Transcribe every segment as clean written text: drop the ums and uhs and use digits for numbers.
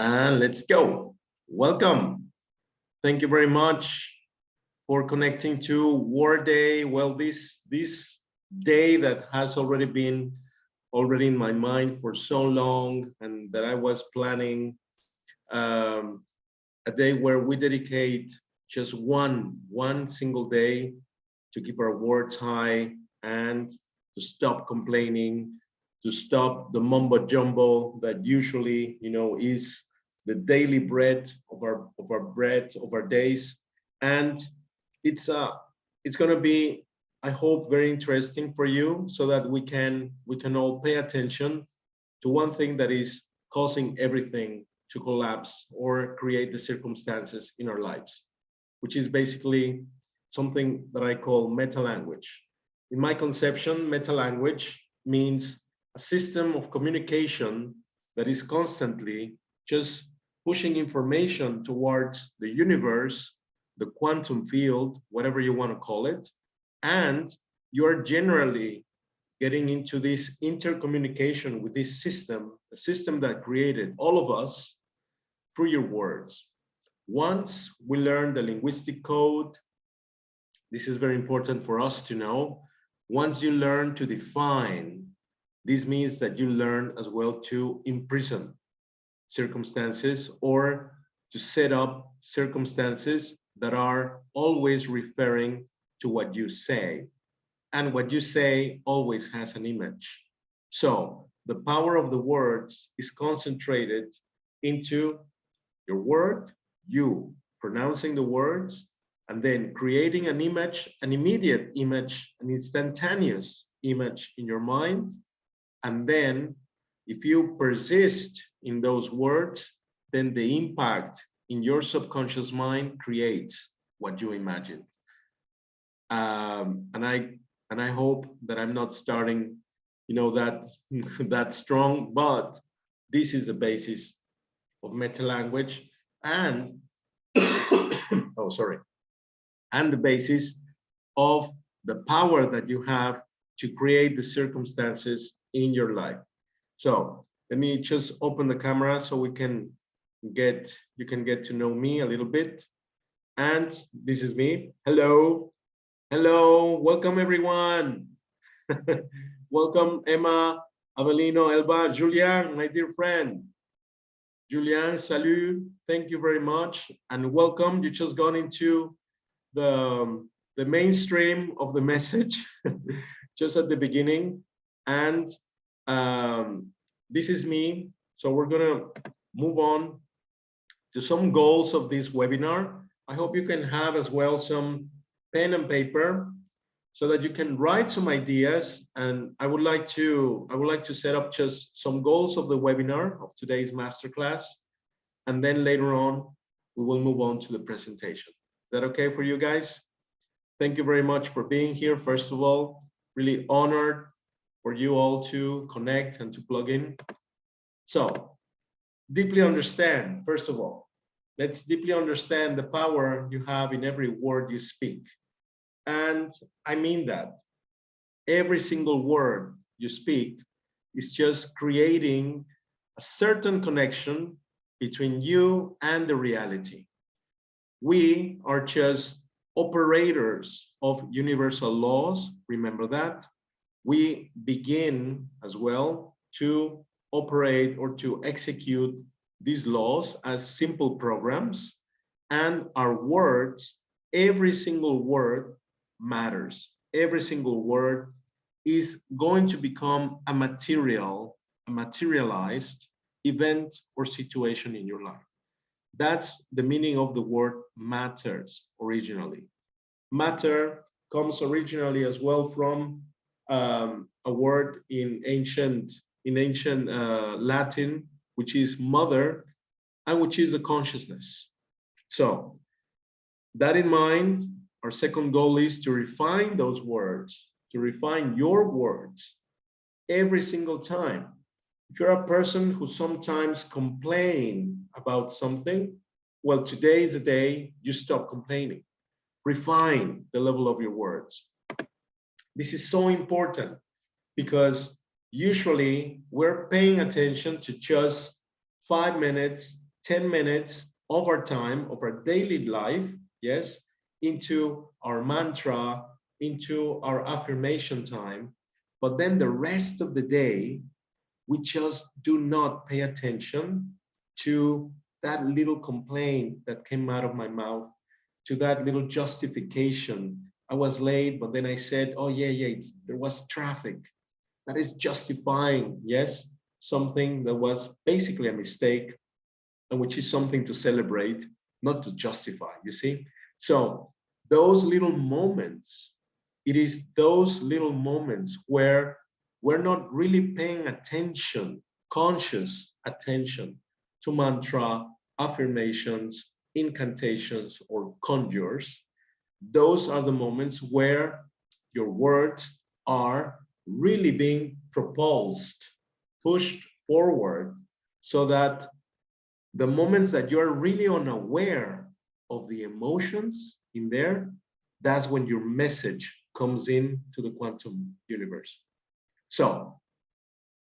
And let's go. Welcome. Thank you very much for connecting to Word Day. Well, this day that has already been in my mind for so long, and that I was planning a day where we dedicate just one single day to keep our words high and to stop complaining, to stop the mumbo jumbo that usually, is the daily bread of our days. And it's going to be, I hope, very interesting for you, so that we can all pay attention to one thing that is causing everything to collapse or create the circumstances in our lives, which is basically something that I call meta-language. In my conception, meta-language means a system of communication that is constantly just pushing information towards the universe, the quantum field, whatever you want to call it, and you're generally getting into this intercommunication with this system, a system that created all of us through your words. Once we learn the linguistic code, this is very important for us to know. Once you learn to define, this means that you learn as well to imprison circumstances, or to set up circumstances that are always referring to what you say. And what you say always has an image. So the power of the words is concentrated into your word, you pronouncing the words, and then creating an image, an immediate image, an instantaneous image in your mind. And then if you persist in those words, then the impact in your subconscious mind creates what you imagine. And I hope that I'm not starting, that strong, but this is the basis of meta-language, and oh, sorry, and the basis of the power that you have to create the circumstances in your life. So let me just open the camera so you can get to know me a little bit. And this is me. Hello, welcome everyone. Welcome Emma, Avelino, Elba, Julian, my dear friend. Julian, salut, thank you very much, and welcome. You just got into the mainstream of the message just at the beginning. And this is me. So we're gonna move on to some goals of this webinar. I hope you can have as well some pen and paper so that you can write some ideas. And I would like to set up just some goals of the webinar of today's masterclass. And then later on, we will move on to the presentation. Is that okay for you guys? Thank you very much for being here. First of all, really honored for you all to connect and to plug in. So deeply understand, first of all, let's deeply understand the power you have in every word you speak. And I mean that every single word you speak is just creating a certain connection between you and the reality. We are just operators of universal laws. Remember that. We begin as well to operate or to execute these laws as simple programs, and our words, every single word matters. Every single word is going to become a materialized event or situation in your life. That's the meaning of the word matters originally. Matter comes originally as well from a word in ancient Latin, which is mother, and which is the consciousness. So that in mind, our second goal is to refine those words, to refine your words every single time. If you're a person who sometimes complain about something, well, today is the day you stop complaining. Refine the level of your words. This is so important because usually we're paying attention to just 5 minutes, 10 minutes of our time, of our daily life, yes, into our mantra, into our affirmation time. But then the rest of the day, we just do not pay attention to that little complaint that came out of my mouth, to that little justification. I was late, but then I said, oh yeah, there was traffic. That is justifying, yes, something that was basically a mistake, and which is something to celebrate, not to justify, you see? So those little moments, it is those little moments where we're not really paying attention, conscious attention to mantra, affirmations, incantations, or conjures. Those are the moments where your words are really being propulsed, pushed forward, so that the moments that you're really unaware of the emotions in there, that's when your message comes in to the quantum universe. So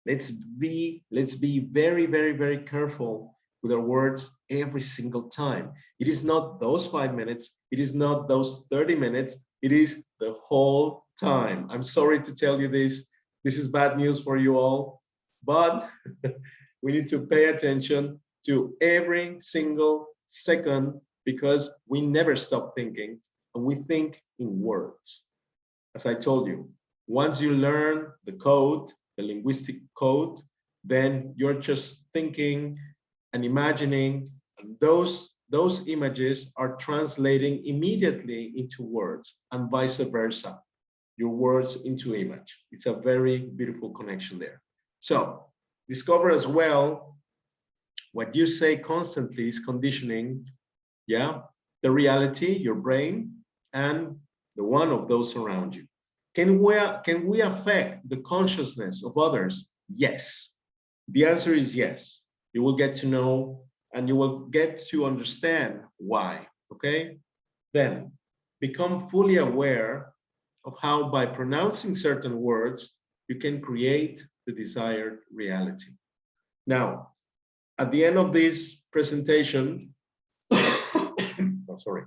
let's be very, very, very careful with our words every single time. It is not those 5 minutes, it is not those 30 minutes, it is the whole time. I'm sorry to tell you this. This is bad news for you all, but we need to pay attention to every single second, because we never stop thinking, and we think in words. As I told you, once you learn the code, the linguistic code, then you're just thinking and imagining, and those images are translating immediately into words, and vice versa, your words into image. It's a very beautiful connection there. So discover as well, what you say constantly is conditioning, yeah, the reality, your brain, and the one of those around you. Can we affect the consciousness of others? Yes. The answer is yes. You will get to know, and you will get to understand why, okay? Then become fully aware of how, by pronouncing certain words, you can create the desired reality. Now, at the end of this presentation, oh, sorry.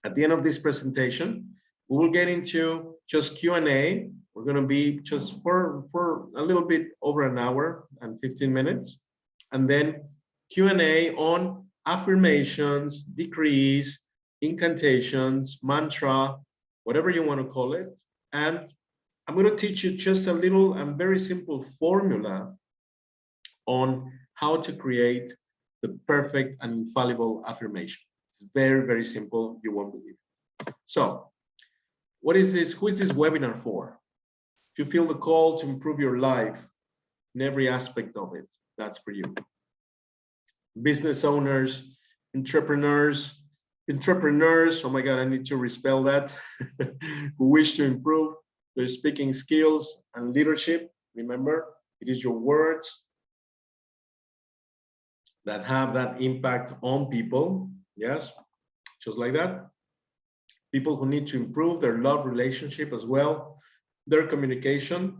At the end of this presentation, we will get into just Q&A. We're going to be just for a little bit over an hour and 15 minutes. And then Q&A on affirmations, decrees, incantations, mantra, whatever you want to call it. And I'm going to teach you just a little and very simple formula on how to create the perfect and infallible affirmation. It's very, very simple. You won't believe it. So what is this? Who is this webinar for? If you feel the call to improve your life in every aspect of it, that's for you. Business owners, entrepreneurs, oh my God, I need to respell that, who wish to improve their speaking skills and leadership. Remember, it is your words that have that impact on people. Yes, just like that. People who need to improve their love relationship as well, their communication.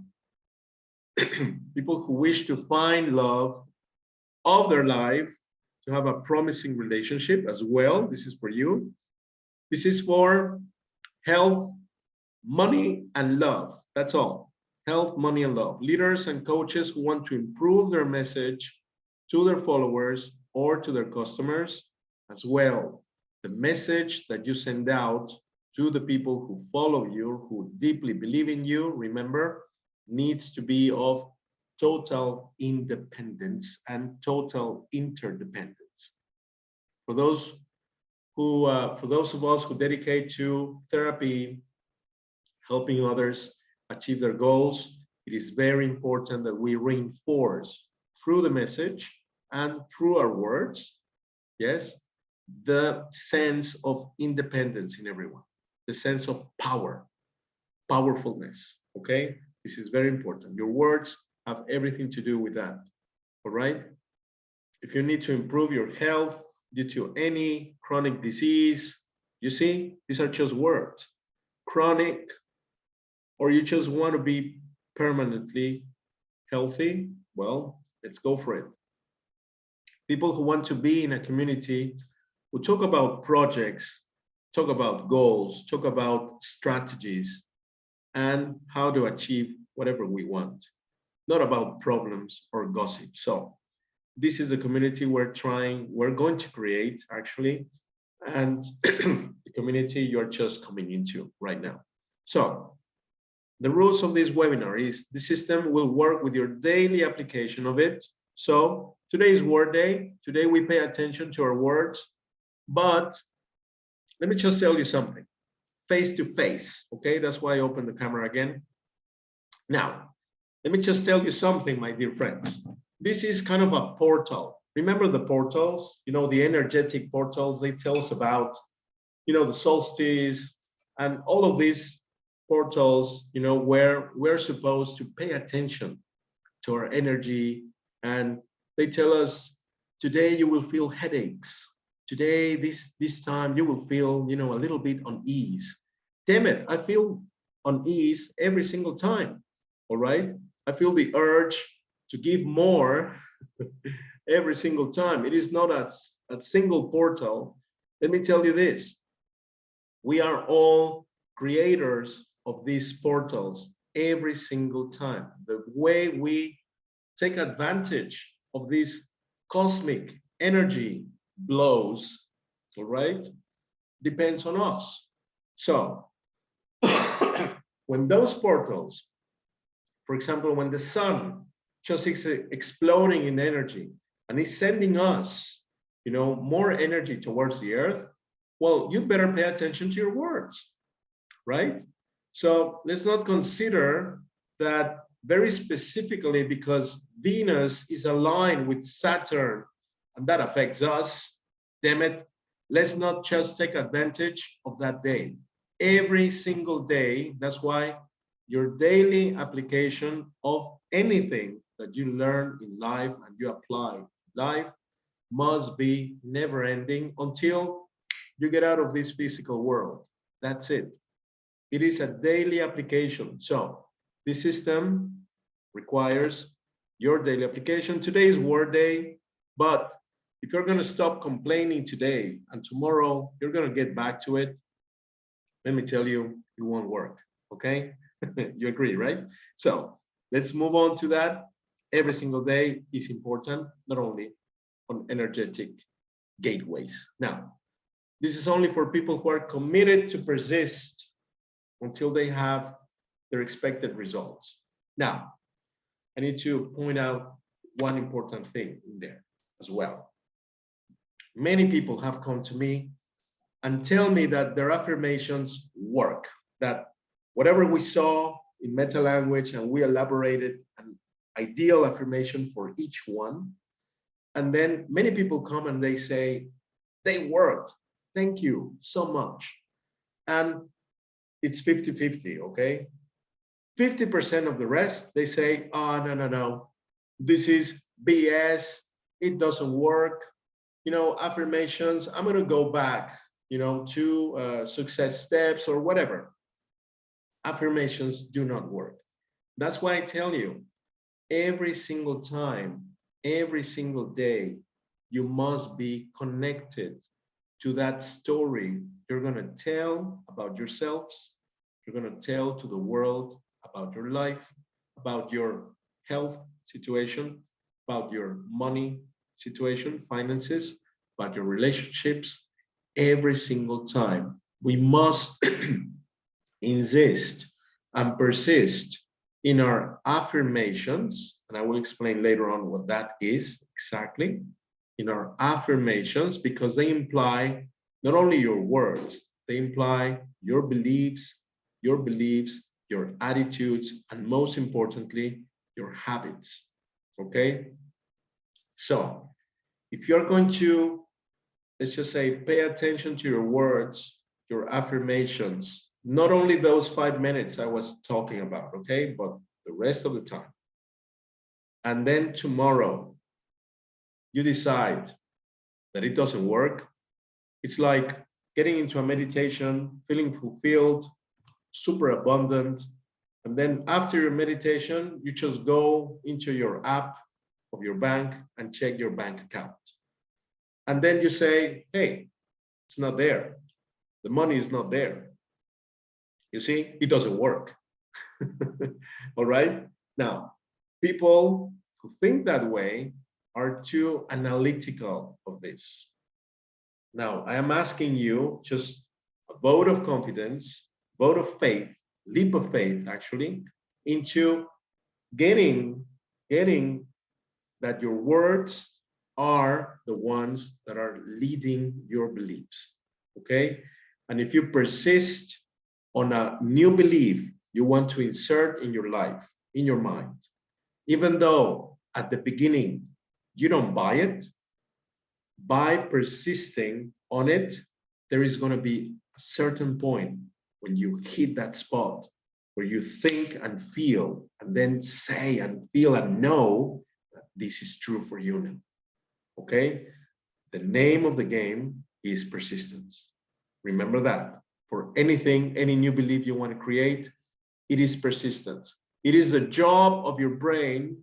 People who wish to find love of their life, to have a promising relationship as well. This is for you. This is for health, money, and love. That's all. Health, money, and love. Leaders and coaches who want to improve their message to their followers or to their customers as well. The message that you send out to the people who follow you, who deeply believe in you, remember, needs to be of total independence and total interdependence. For those of us who dedicate to therapy, helping others achieve their goals, it is very important that we reinforce through the message and through our words, yes, the sense of independence in everyone, the sense of power, powerfulness, okay? This is very important. Your words have everything to do with that, all right? If you need to improve your health due to any chronic disease, you see, these are just words. Chronic, or you just want to be permanently healthy, well, let's go for it. People who want to be in a community who talk about projects, talk about goals, talk about strategies, and how to achieve whatever we want, not about problems or gossip. So this is a community we're going to create actually, and the community you're just coming into right now. So the rules of this webinar is the system will work with your daily application of it. So today is word day. Today we pay attention to our words, but let me just tell you something. Face to face, okay? That's why I opened the camera again. Now, let me just tell you something, my dear friends. This is kind of a portal. Remember the portals, you know, the energetic portals, they tell us about, you know, the solstice and all of these portals, you know, where we're supposed to pay attention to our energy. And they tell us, today you will feel headaches. Today, this time you will feel, you know, a little bit unease. Damn it, I feel unease every single time, all right? I feel the urge to give more every single time. It is not a single portal. Let me tell you this. We are all creators of these portals every single time. The way we take advantage of this cosmic energy blows, all right, depends on us. So when those portals, for example, when the sun just is exploding in energy and is sending us, you know, more energy towards the earth, well, you better pay attention to your words, right? So let's not consider that very specifically because Venus is aligned with Saturn and that affects us. Damn it, let's not just take advantage of that day. Every single day, that's why your daily application of anything that you learn in life and you apply in life must be never ending until you get out of this physical world. That's it. It is a daily application. So the system requires your daily application. Today is word day, but if you're going to stop complaining today and tomorrow you're going to get back to it, let me tell you, it won't work. Okay? You agree, right? So let's move on to that. Every single day is important, not only on energetic gateways. Now, this is only for people who are committed to persist until they have their expected results. Now, I need to point out one important thing in there as well. Many people have come to me and tell me that their affirmations work, that whatever we saw in Metalanguage and we elaborated an ideal affirmation for each one. And then many people come and they say, they worked. Thank you so much. And it's 50-50, okay? 50% of the rest, they say, oh, no. This is BS. It doesn't work. You know, affirmations, I'm going to go back, you know, to success steps or whatever. Affirmations do not work. That's why I tell you, every single time, every single day, you must be connected to that story you're going to tell about yourselves. You're going to tell to the world about your life, about your health situation, about your money situation, finances, about your relationships. Every single time, we must insist and persist in our affirmations, and I will explain later on what that is exactly, in our affirmations, because they imply not only your words, they imply your beliefs, your attitudes, and most importantly, your habits, okay? So if you're going to, let's just say, pay attention to your words, your affirmations, not only those 5 minutes I was talking about, okay, but the rest of the time. And then tomorrow, you decide that it doesn't work. It's like getting into a meditation, feeling fulfilled, super abundant. And then after your meditation, you just go into your app of your bank and check your bank account. And then you say, hey, it's not there. The money is not there. You see, it doesn't work. All right. Now, people who think that way are too analytical of this. Now, I am asking you just a vote of confidence, vote of faith, leap of faith, actually, into getting that your words are the ones that are leading your beliefs, okay? And if you persist on a new belief you want to insert in your life, in your mind, even though at the beginning you don't buy it, by persisting on it, there is going to be a certain point when you hit that spot where you think and feel and then say and feel and know that this is true for you now. Okay? The name of the game is persistence. Remember that. For anything, any new belief you want to create, it is persistence. It is the job of your brain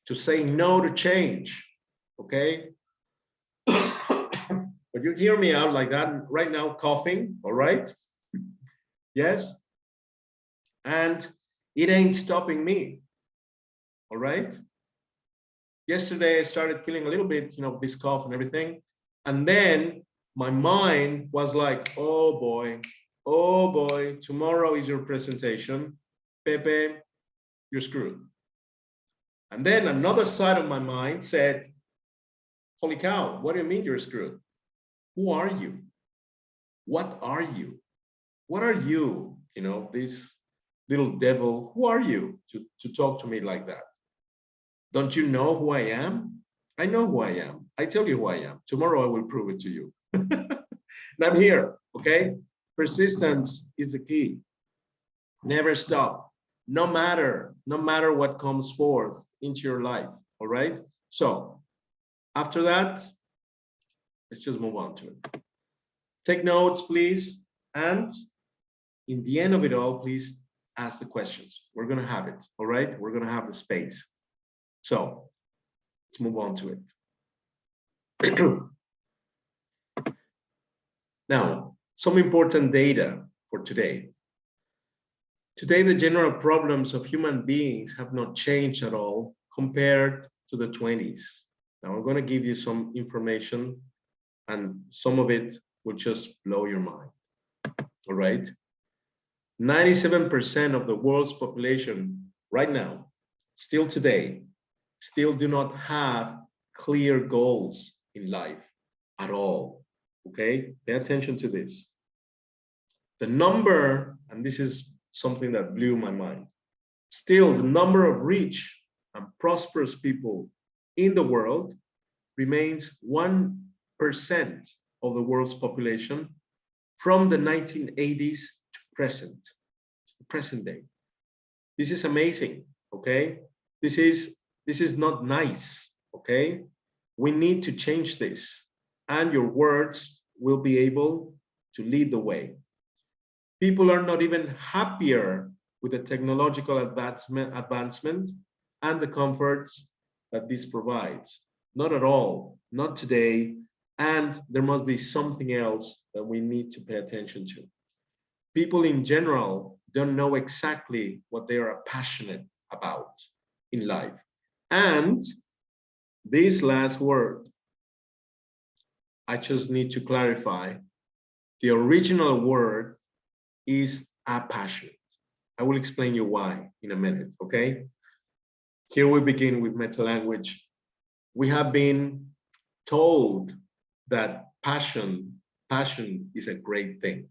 to say no to change. Okay? But you hear me out like that right now, coughing, all right? Yes? And it ain't stopping me, all right? Yesterday, I started feeling a little bit, this cough and everything. And then my mind was like, oh boy, tomorrow is your presentation. Pepe, you're screwed. And then another side of my mind said, holy cow, what do you mean you're screwed? Who are you? What are you? What are you? This little devil, who are you to talk to me like that? Don't you know who I am? I know who I am. I tell you who I am. Tomorrow I will prove it to you. And I'm here, okay? Persistence is the key. Never stop, no matter what comes forth into your life, all right? So after that, let's just move on to it. Take notes, please. And in the end of it all, please ask the questions. We're going to have it, all right? We're going to have the space. So let's move on to it. Now, some important data for today. Today, the general problems of human beings have not changed at all compared to the 20s. Now, I'm going to give you some information, and some of it will just blow your mind. All right? 97% of the world's population right now, still today, still do not have clear goals in life at all. Okay? Pay attention to this. The number, and this is something that blew my mind, still the number of rich and prosperous people in the world remains 1% of the world's population from the 1980s to present day. This is amazing, okay? This is not nice, okay? We need to change this, and your words will be able to lead the way. People are not even happier with the technological advancement and the comforts that this provides. Not at all, not today, and there must be something else that we need to pay attention to. People in general don't know exactly what they are passionate about in life. And this last word, I just need to clarify. The original word is passionate. I will explain you why in a minute, okay? Here we begin with Metalanguage. We have been told that passion is a great thing.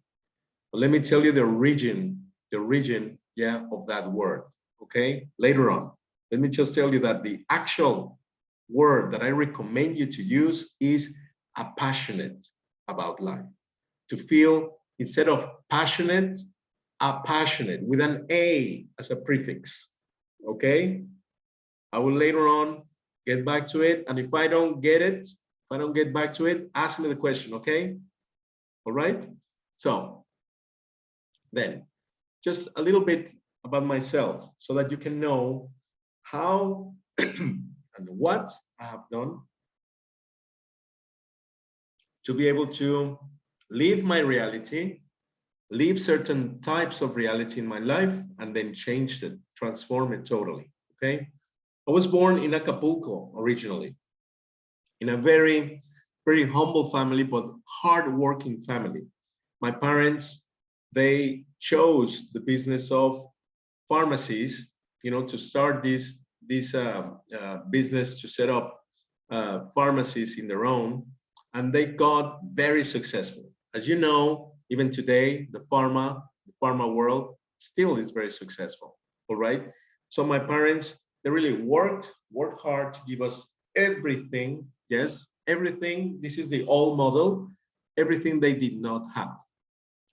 But let me tell you the origin, of that word, okay? Later on. Let me just tell you that the actual word that I recommend you to use is passionate about life. To feel, instead of passionate, passionate with an A as a prefix, okay? I will later on get back to it. And if I don't get it, if I don't get back to it, ask me the question, okay? All right? So then, just a little bit about myself so that you can know how, and what I have done to be able to live my reality, live certain types of reality in my life, and then change it, transform it totally. Okay. I was born in Acapulco originally, in a very, very humble family, but hardworking family. My parents, they chose the business of pharmacies, to start this business, to set up pharmacies in their own, and they got very successful. As you know, even today, the pharma world still is very successful. All right. So my parents, they really worked hard to give us everything. Yes, everything. This is the old model. Everything they did not have.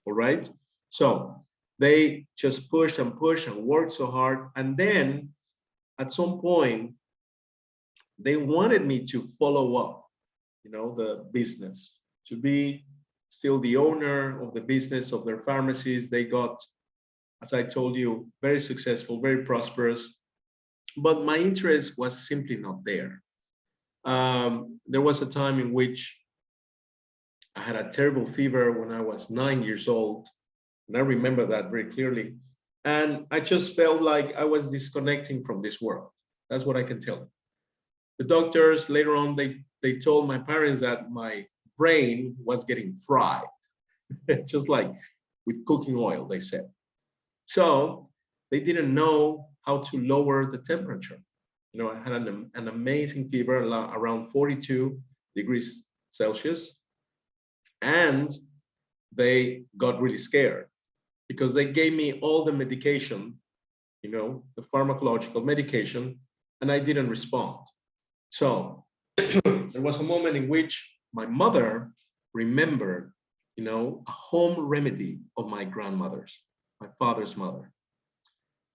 All right. So they just pushed and pushed and worked so hard. And then at some point, they wanted me to follow up, the business, to be still the owner of the business of their pharmacies. They got, as I told you, very successful, very prosperous. But my interest was simply not there. There was a time in which I had a terrible fever when I was 9 years old. And I remember that very clearly. And I just felt like I was disconnecting from this world. That's what I can tell you. The doctors later on, they told my parents that my brain was getting fried, just like with cooking oil, they said. So they didn't know how to lower the temperature. I had an amazing fever around 42 degrees Celsius. And they got really scared because they gave me all the medication, the pharmacological medication, and I didn't respond. So there was a moment in which my mother remembered, a home remedy of my grandmother's, my father's mother.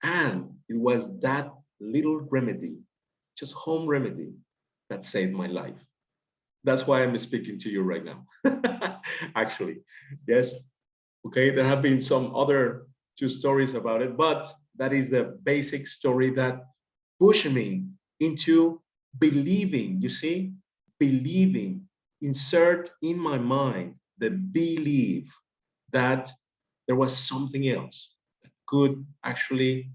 And it was that little remedy, just home remedy, that saved my life. That's why I'm speaking to you right now. Actually, yes. Okay, there have been some other 2 stories about it, but that is the basic story that pushed me into believing, you see, believing, insert in my mind the belief that there was something else that could actually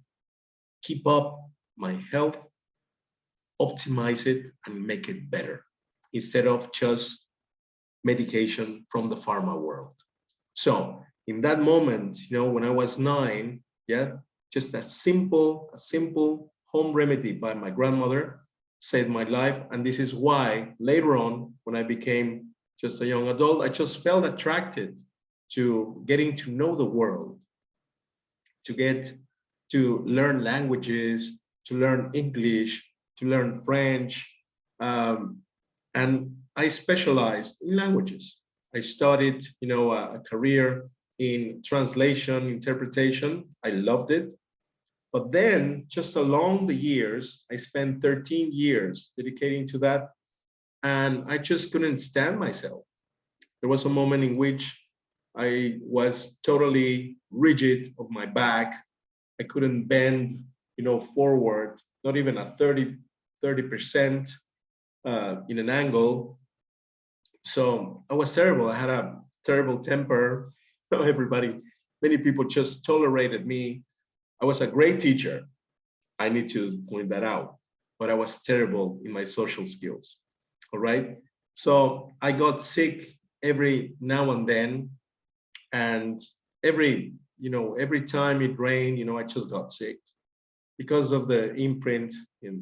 keep up my health, optimize it, and make it better, instead of just medication from the pharma world. So in that moment, when I was 9, just a simple home remedy by my grandmother saved my life. And this is why later on, when I became just a young adult, I just felt attracted to getting to know the world, to get to learn languages, to learn English, to learn French. And I specialized in languages. I started, a career in translation, interpretation. I loved it. But then just along the years, I spent 13 years dedicating to that. And I just couldn't stand myself. There was a moment in which I was totally rigid of my back. I couldn't bend, forward, not even a 30% in an angle. So I was terrible. I had a terrible temper. Many people just tolerated me. I was a great teacher. I need to point that out, but I was terrible in my social skills. All right. So I got sick every now and then. And every time it rained, I just got sick because of the imprint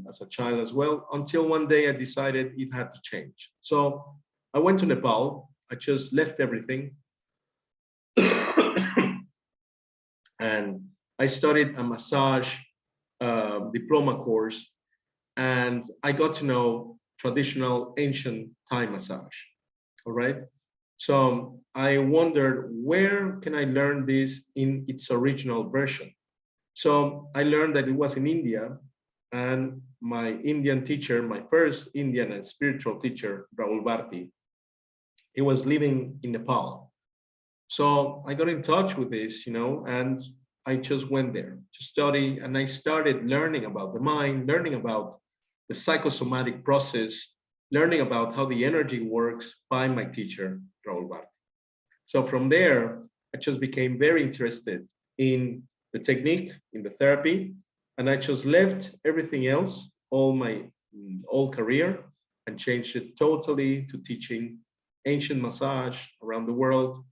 as a child as well, until one day I decided it had to change. So I went to Nepal. I just left everything. And I studied a massage diploma course, and I got to know traditional ancient Thai massage. All right. So I wondered, where can I learn this in its original version? So I learned that it was in India, and my Indian teacher, my first Indian and spiritual teacher, Rahul Bharti, he was living in Nepal. So I got in touch with this, and I just went there to study, and I started learning about the mind, learning about the psychosomatic process, learning about how the energy works by my teacher, Raul Bar. So from there, I just became very interested in the technique, in the therapy, and I just left everything else, all my old career, and changed it totally to teaching ancient massage around the world,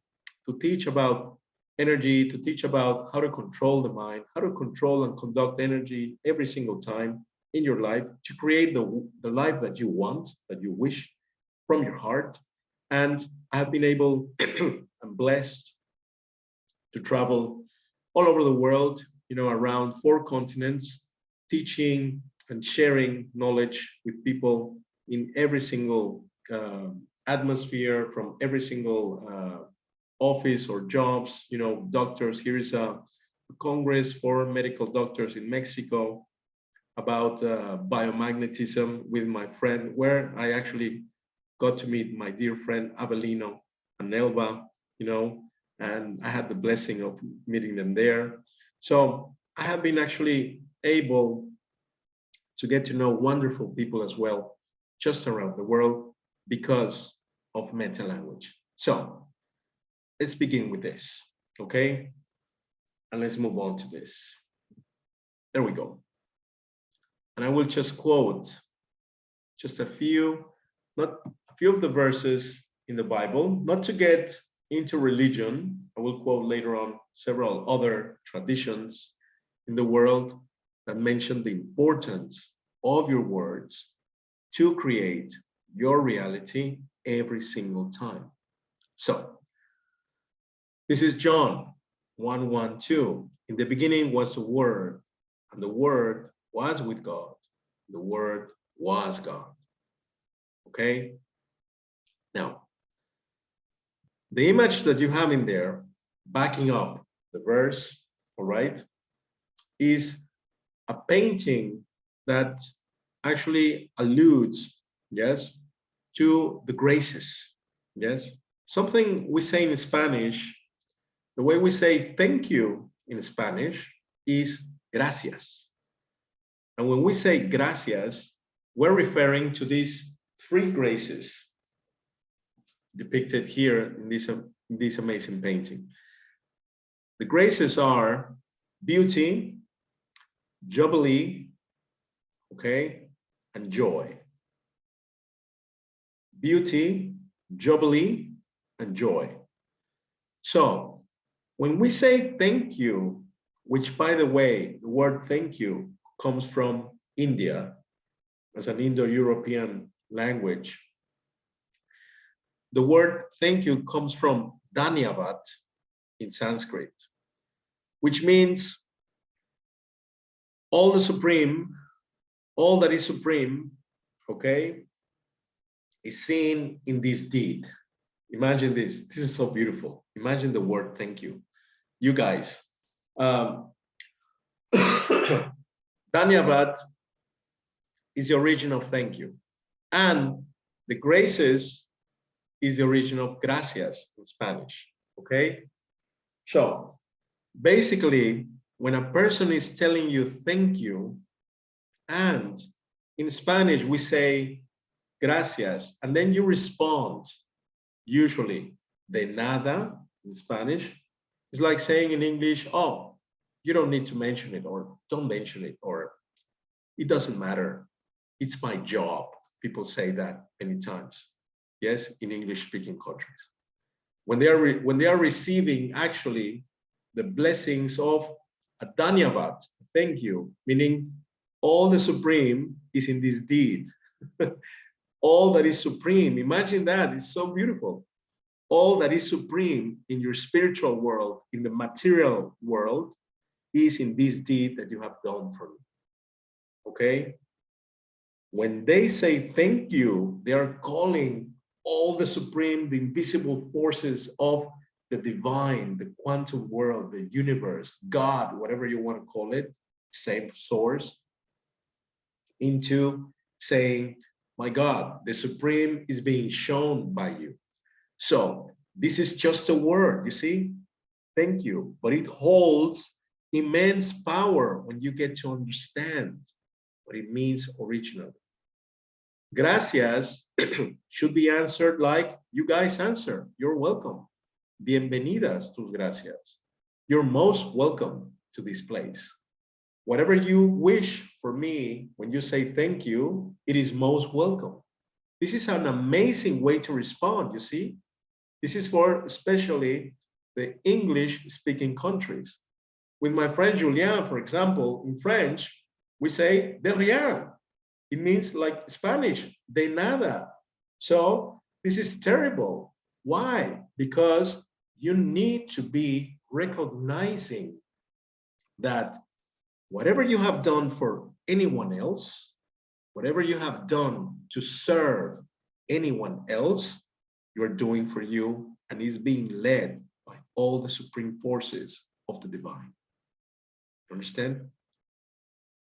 to teach about energy, to teach about how to control the mind, how to control and conduct energy every single time in your life to create the life that you want, that you wish from your heart. And I have been able, I'm blessed to travel all over the world, around 4 continents, teaching and sharing knowledge with people in every single atmosphere, from every single office or jobs, doctors. Here is a congress for medical doctors in Mexico about biomagnetism with my friend, where I actually got to meet my dear friend Abelino and Elba, and I had the blessing of meeting them there. So I have been actually able to get to know wonderful people as well, just around the world, because of Metalanguage. So let's begin with this, okay? And let's move on to this. There we go. And I will just quote just a few of the verses in the Bible, not to get into religion. I will quote later on several other traditions in the world that mention the importance of your words to create your reality every single time. So this is John 1:1-2. In the beginning was the Word, and the Word was with God. The Word was God. Okay? Now, the image that you have in there, backing up the verse, all right, is a painting that actually alludes, yes, to the graces, yes? Something we say in Spanish, the way we say thank you in Spanish is gracias. And when we say gracias, we're referring to these 3 graces depicted here in this amazing painting. The graces are beauty, jubilee, okay, and joy. Beauty, jubilee, and joy. So when we say thank you, which, by the way, the word thank you comes from India as an Indo-European language. The word thank you comes from Dhanyavad in Sanskrit, which means all the supreme, all that is supreme, okay, is seen in this deed. Imagine this. This is so beautiful. Imagine the word thank you. You guys. Dhanyavad is the origin of thank you. And the graces is the origin of gracias in Spanish, okay? So basically, when a person is telling you thank you, and in Spanish we say gracias, and then you respond, usually de nada in Spanish, it's like saying in English, oh, you don't need to mention it, or don't mention it, or it doesn't matter. It's my job. People say that many times, yes, in English-speaking countries. When they are receiving actually the blessings of a Dhanyavad, thank you, meaning all the supreme is in this deed. All that is supreme, imagine that, it's so beautiful. All that is supreme in your spiritual world, in the material world, is in this deed that you have done for me. Okay? When they say thank you, they are calling all the supreme, the invisible forces of the divine, the quantum world, the universe, God, whatever you want to call it, same source, into saying, my God, the supreme is being shown by you. So this is just a word, you see? Thank you. But it holds immense power when you get to understand what it means originally. Gracias should be answered like you guys answer. You're welcome. Bienvenidas tus gracias. You're most welcome to this place. Whatever you wish for me, when you say thank you, it is most welcome. This is an amazing way to respond, you see? This is for especially the English-speaking countries. With my friend Julien, for example, in French, we say de rien. It means like Spanish, de nada. So this is terrible. Why? Because you need to be recognizing that whatever you have done for anyone else, whatever you have done to serve anyone else, you're doing for you and is being led by all the supreme forces of the divine. Understand?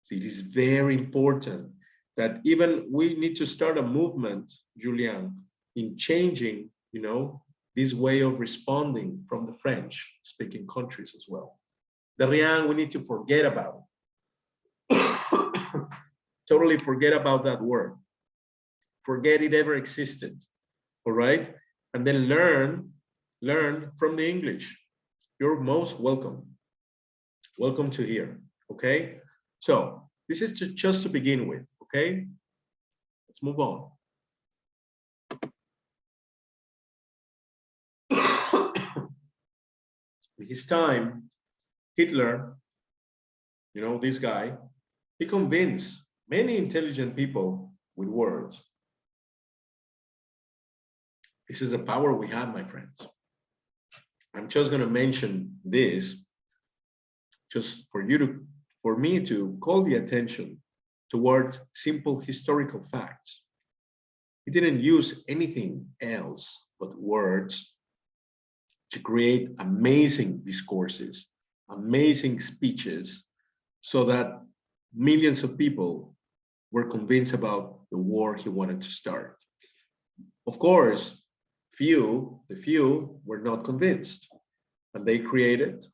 So it is very important that even we need to start a movement, Julian, in changing, this way of responding from the French-speaking countries as well. The rien, we need to forget about. Totally forget about that word. Forget it ever existed. All right? And then learn from the English. You're most welcome. Welcome to here. Okay? So this is just to begin with. Okay? Let's move on. In his time, Hitler, this guy, he convinced many intelligent people with words. This is the power we have, my friends. I'm just going to mention this just for me to call the attention towards simple historical facts. He didn't use anything else but words to create amazing discourses, amazing speeches, so that millions of people were convinced about the war he wanted to start. Of course, the few were not convinced, and they created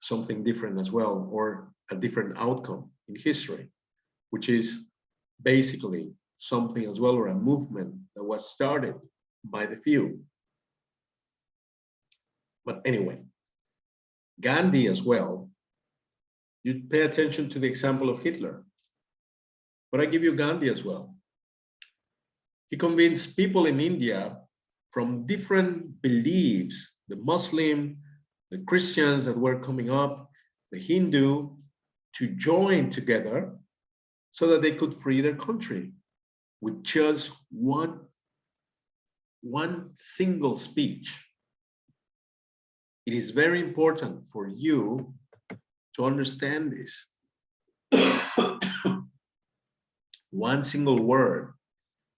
something different as well, or a different outcome in history, which is basically something as well, or a movement that was started by the few. But anyway, Gandhi as well, you pay attention to the example of Hitler, but I give you Gandhi as well. He convinced people in India from different beliefs, the Muslim, the Christians that were coming up, the Hindu, to join together so that they could free their country with just one single speech. It is very important for you to understand this. One single word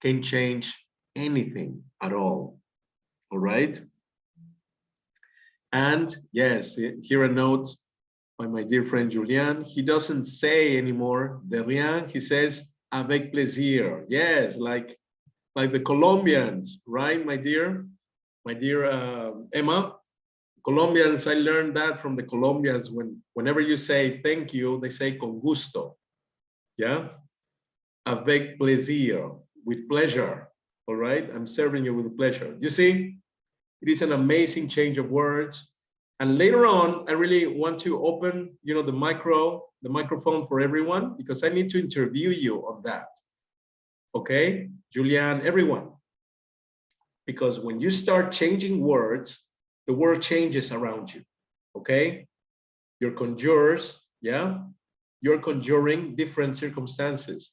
can change anything at all right? And yes, here a note by my dear friend Julian. He doesn't say anymore de rien, he says avec plaisir. Yes, like the Colombians, right, my dear Emma? Colombians, I learned that from the Colombians. Whenever you say thank you, they say con gusto. Yeah, avec plaisir, with pleasure. All right, I'm serving you with pleasure. You see, it is an amazing change of words. And later on, I really want to open, the microphone for everyone, because I need to interview you on that. Okay, Julian, everyone. Because when you start changing words, the world changes around you. Okay, you're conjurers, yeah? You're conjuring different circumstances.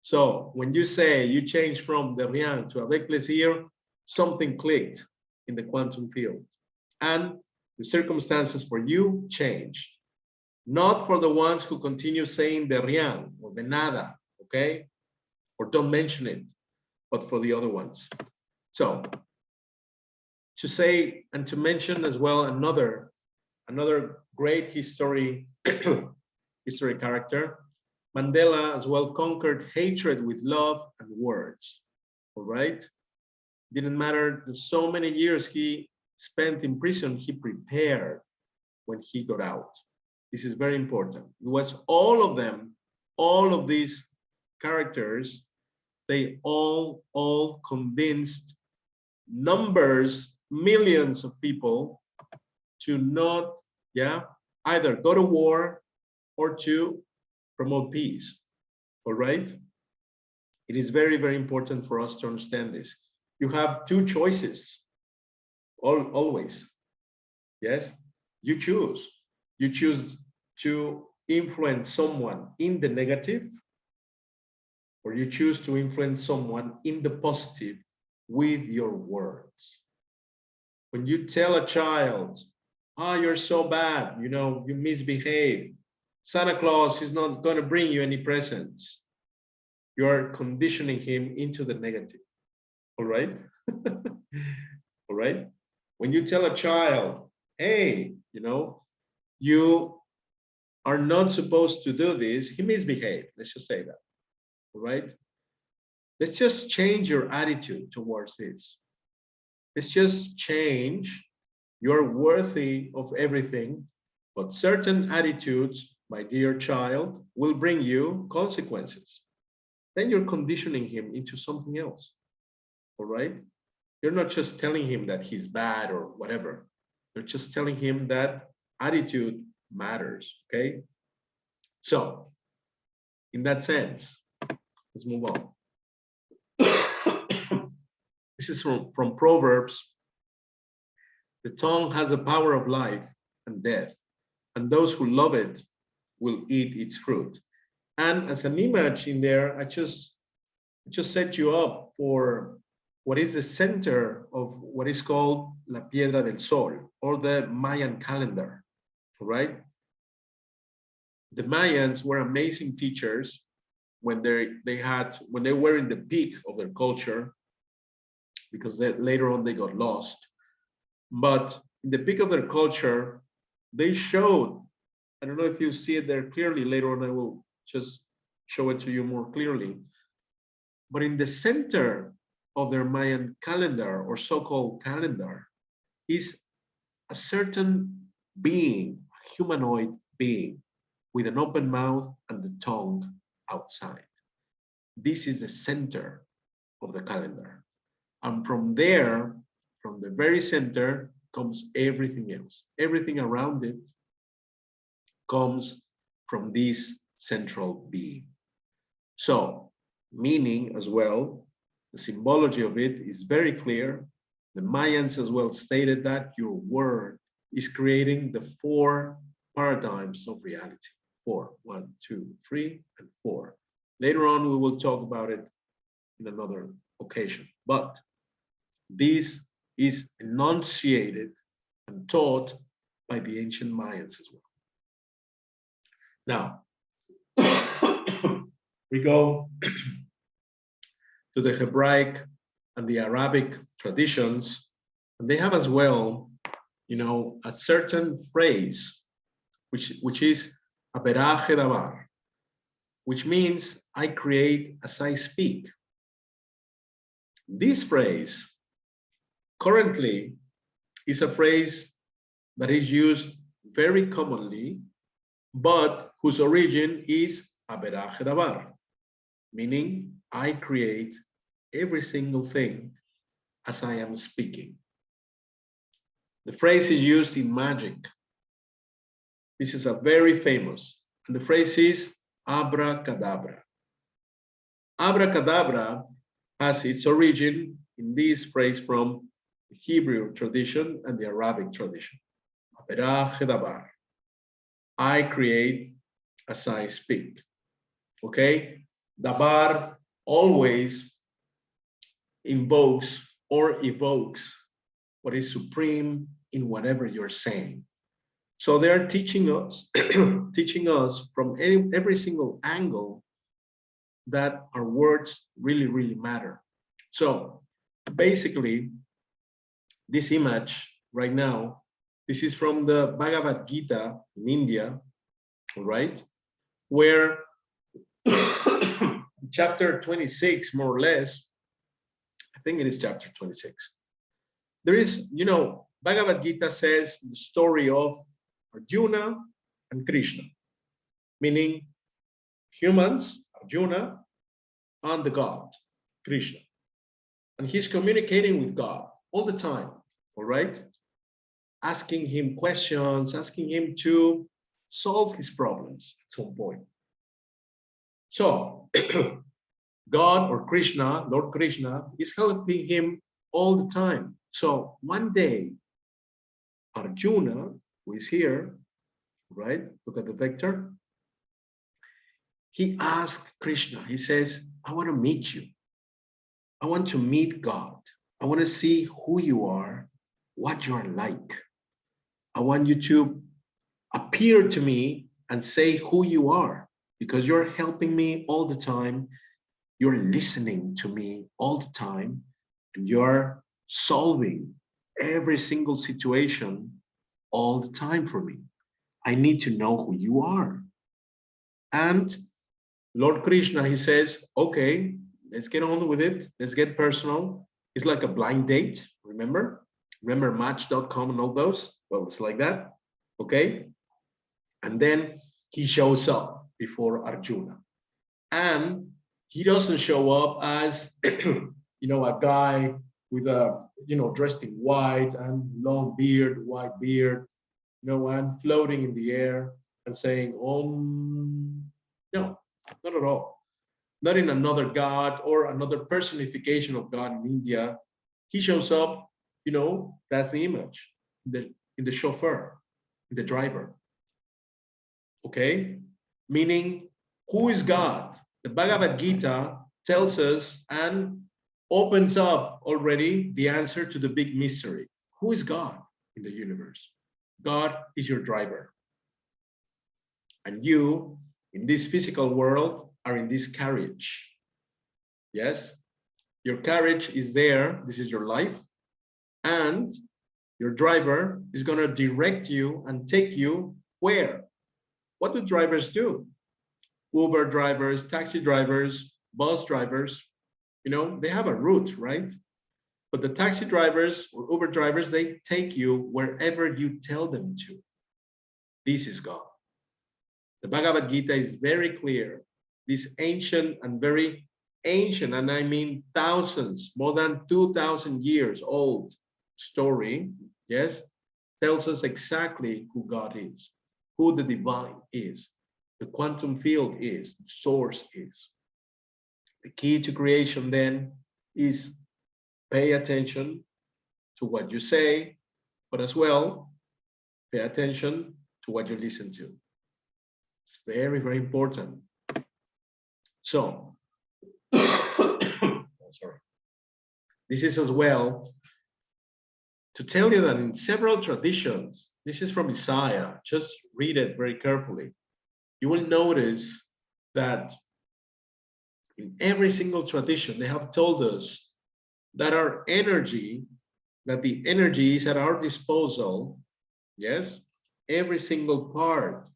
So when you say you change from de rien to avec plaisir, something clicked in the quantum field. And the circumstances for you change. Not for the ones who continue saying de rien or de nada, okay? Or don't mention it, but for the other ones. So to say and to mention as well another great history character, Mandela as well conquered hatred with love and words. All right, didn't matter the so many years he spent in prison, he prepared when he got out. This is very important. It was all of them, all of these characters, they all convinced numbers, millions of people to not, either go to war or to promote peace. All right? It is very, very important for us to understand this. You have two choices, always. Yes, you choose. You choose to influence someone in the negative, or you choose to influence someone in the positive with your words. When you tell a child, you're so bad, you misbehave, Santa Claus is not going to bring you any presents, you're conditioning him into the negative. All right? All right? When you tell a child, hey, you are not supposed to do this, he misbehaved. Let's just say that. All right? Let's just change your attitude towards this. Let's just change. You're worthy of everything, but certain attitudes, my dear child, will bring you consequences. Then you're conditioning him into something else. All right? You're not just telling him that he's bad or whatever. You're just telling him that attitude matters. Okay? So, in that sense, let's move on. This is from Proverbs. The tongue has the power of life and death, and those who love it will eat its fruit. And as an image in there, I just set you up for what is the center of what is called La Piedra del Sol, or the Mayan calendar, right? The Mayans were amazing teachers when they were in the peak of their culture, because later on they got lost. But in the peak of their culture, they showed, I don't know if you see it there clearly, later on I will just show it to you more clearly. But in the center of their Mayan calendar, or so-called calendar, is a certain being, a humanoid being, with an open mouth and the tongue outside. This is the center of the calendar. And from there, from the very center, comes everything else. Everything around it comes from this central being. So, meaning as well, the symbology of it is very clear. The Mayans as well stated that your word is creating the 4 paradigms of reality. 4, 1, 2, 3, and 4. Later on, we will talk about it in another occasion. But this is enunciated and taught by the ancient Mayans as well. Now, we go to the Hebraic and the Arabic traditions, and they have as well, a certain phrase, which is Aberah Davar, which means I create as I speak. This phrase currently is a phrase that is used very commonly, but whose origin is Aberah Davar, meaning I create every single thing as I am speaking. The phrase is used in magic. This is a very famous, and the phrase is abracadabra. Abracadabra has its origin in this phrase from the Hebrew tradition and the Arabic tradition. Aberah davar. I create as I speak. Okay? Dabar always invokes or evokes what is supreme in whatever you're saying. So they're teaching us, from every single angle that our words really, really matter. So basically, this image right now, this is from the Bhagavad Gita in India, all right, where chapter 26, more or less, I think it is chapter 26. There is, Bhagavad Gita says the story of Arjuna and Krishna, meaning humans, Arjuna, and the God, Krishna. And he's communicating with God all the time, all right? Asking him questions, asking him to solve his problems at some point. So God or Krishna, Lord Krishna, is helping him all the time. So one day, Arjuna, who is here, right? Look at the vector. He asked Krishna, he says, I want to meet you. I want to meet God. I want to see who you are, what you are like. I want you to appear to me and say who you are, because you're helping me all the time. You're listening to me all the time, and you're solving every single situation all the time for me. I need to know who you are. And Lord Krishna, he says, okay, let's get on with it. Let's get personal. It's like a blind date, remember? Remember Match.com and all those? Well, it's like that, okay? And then he shows up before Arjuna. And he doesn't show up as, a guy with a, dressed in white and long beard, white beard, and floating in the air and saying, no, not at all. Not in another god or another personification of God in India. He shows up, that's the image, in the chauffeur, in the driver. Okay? Meaning, who is God? The Bhagavad Gita tells us and opens up already the answer to the big mystery. Who is God in the universe? God is your driver. And you, in this physical world, are in this carriage. Yes? Your carriage is there. This is your life. And your driver is going to direct you and take you where? What do drivers do? Uber drivers, taxi drivers, bus drivers, they have a route, right? But the taxi drivers or Uber drivers, they take you wherever you tell them to. This is God. The Bhagavad Gita is very clear. This ancient and very ancient, and I mean thousands, more than 2,000 years old story, yes, tells us exactly who God is, who the divine is, the quantum field is, the source is. The key to creation then is pay attention to what you say, but as well, pay attention to what you listen to. It's very, very important. So, sorry. This is as well to tell you that in several traditions, this is from Isaiah, just read it very carefully. You will notice that in every single tradition, they have told us that our energy, that the energy is at our disposal, yes? Every single part,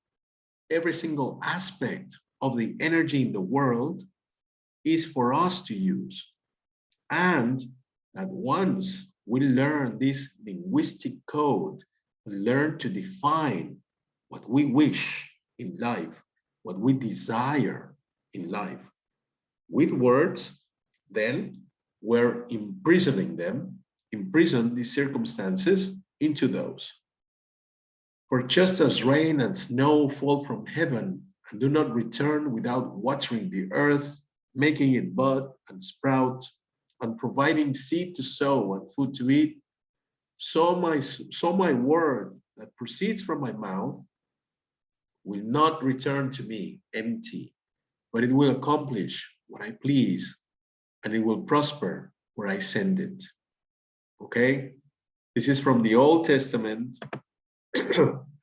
every single aspect of the energy in the world is for us to use. And that once we learn this linguistic code, we learn to define what we wish in life, what we desire in life with words, then we're imprisoning them, imprison these circumstances into those. For just as rain and snow fall from heaven and do not return without watering the earth, making it bud and sprout, and providing seed to sow and food to eat, so my word that proceeds from my mouth will not return to me empty, but it will accomplish what I please, and it will prosper where I send it. Okay? This is from the Old Testament.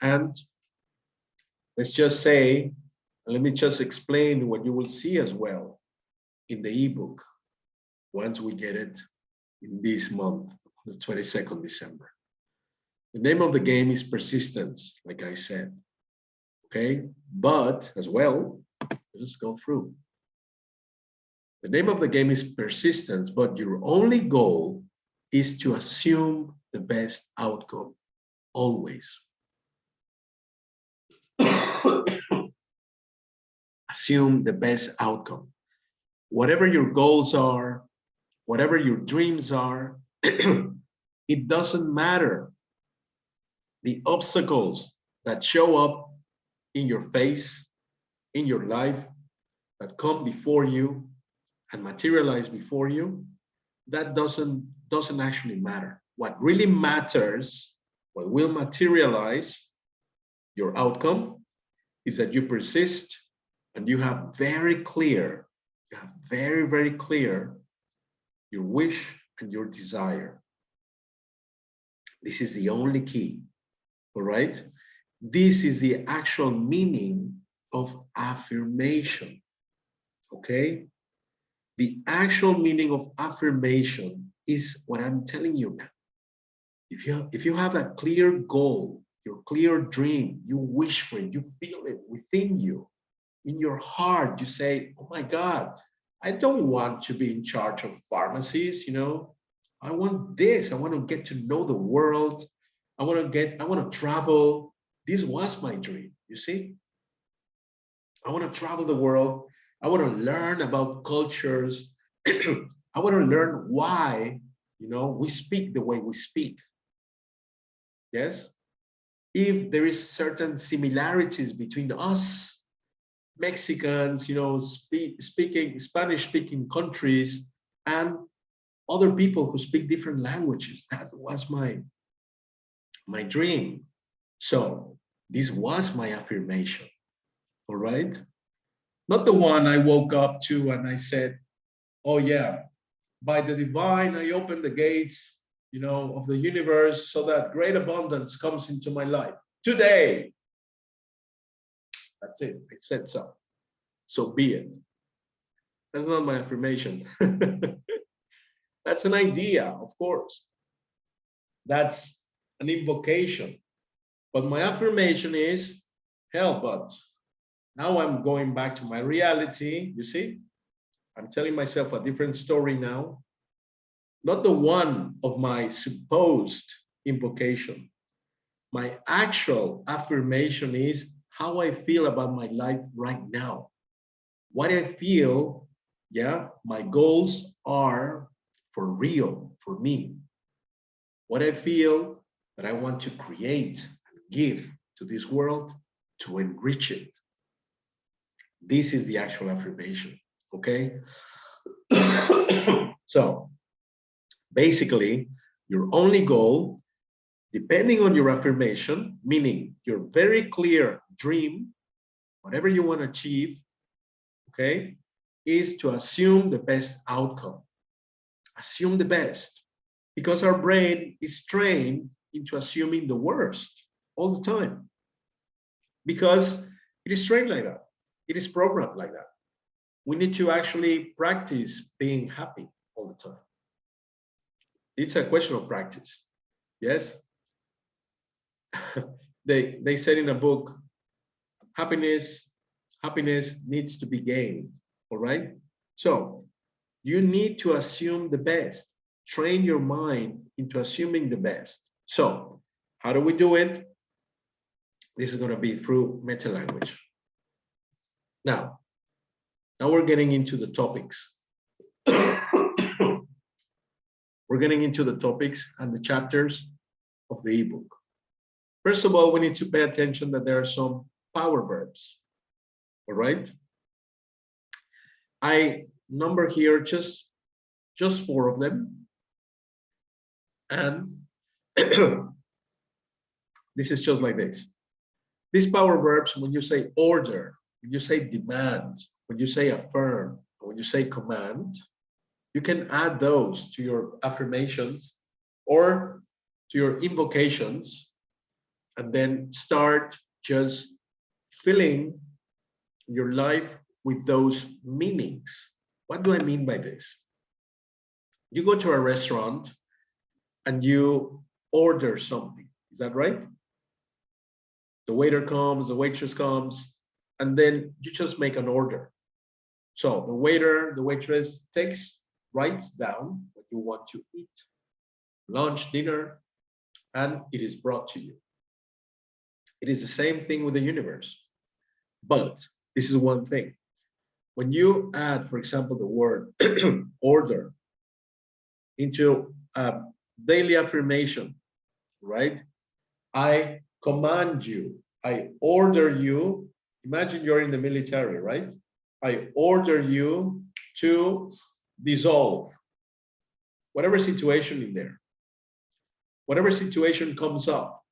And let's just say, let me just explain what you will see as well in the ebook once we get it in this month, the 22nd December. The name of the game is persistence, like I said. Okay? But as well, let's go through. The name of the game is persistence, but your only goal is to assume the best outcome, always. Assume the best outcome. Whatever your goals are, whatever your dreams are, it doesn't matter the obstacles that show up in your face, in your life, that come before you and materialize before you, that doesn't actually matter. What really matters, what will materialize your outcome, is that you persist and you have very clear, very clear your wish and your desire. This is the only key, all right? This is the actual meaning of affirmation, okay? The actual meaning of affirmation is what I'm telling you now. If you have a clear goal, your clear dream, you wish for it, you feel it within you, in your heart, you say, oh my God, I don't want to be in charge of pharmacies, you know, I want this, I want to get to know the world, I want to travel. This was my dream, you see? I want to travel the world. I want to learn about cultures. I want to learn why, you know, we speak the way we speak. Yes? If there is certain similarities between us, Mexicans, you know, speaking Spanish-speaking countries, and other people who speak different languages. That was my dream. So this was my affirmation. All right? Not the one I woke up to and I said, oh yeah, by the divine, I open the gates, you know, of the universe so that great abundance comes into my life today. That's it. I said so. So be it. That's not my affirmation. That's an idea, of course. That's an invocation. But my affirmation is, hell, but now I'm going back to my reality. You see, I'm telling myself a different story now. Not the one of my supposed invocation. My actual affirmation is how I feel about my life right now. What I feel, yeah, my goals are for real, for me. What I feel that I want to create and give to this world to enrich it. This is the actual affirmation, okay? So basically, your only goal, depending on your affirmation, meaning your very clear dream, whatever you want to achieve, okay, is to assume the best outcome. Assume the best, because our brain is trained into assuming the worst all the time, because it is trained like that. It is programmed like that. We need to actually practice being happy all the time. It's a question of practice. Yes. They said in a book, happiness needs to be gained. All right. So you need to assume the best. Train your mind into assuming the best. So how do we do it? This is going to be through meta-language. Now we're getting into the topics. We're getting into the topics and the chapters of the ebook. First of all, we need to pay attention that there are some power verbs. All right. I number here just 4 of them. And this is just like this. These power verbs, when you say order, when you say demand, when you say affirm, when you say command, you can add those to your affirmations or to your invocations, and then start just filling your life with those meanings. What do I mean by this? You go to a restaurant and you order something. Is that right? The waiter comes, the waitress comes, and then you just make an order. So the waiter, the waitress writes down what you want to eat, lunch, dinner, and it is brought to you. It is the same thing with the universe. But this is one thing. When you add, for example, the word order into a daily affirmation, right? I command you, I order you. Imagine you're in the military, right? I order you to dissolve whatever situation in there, whatever situation comes up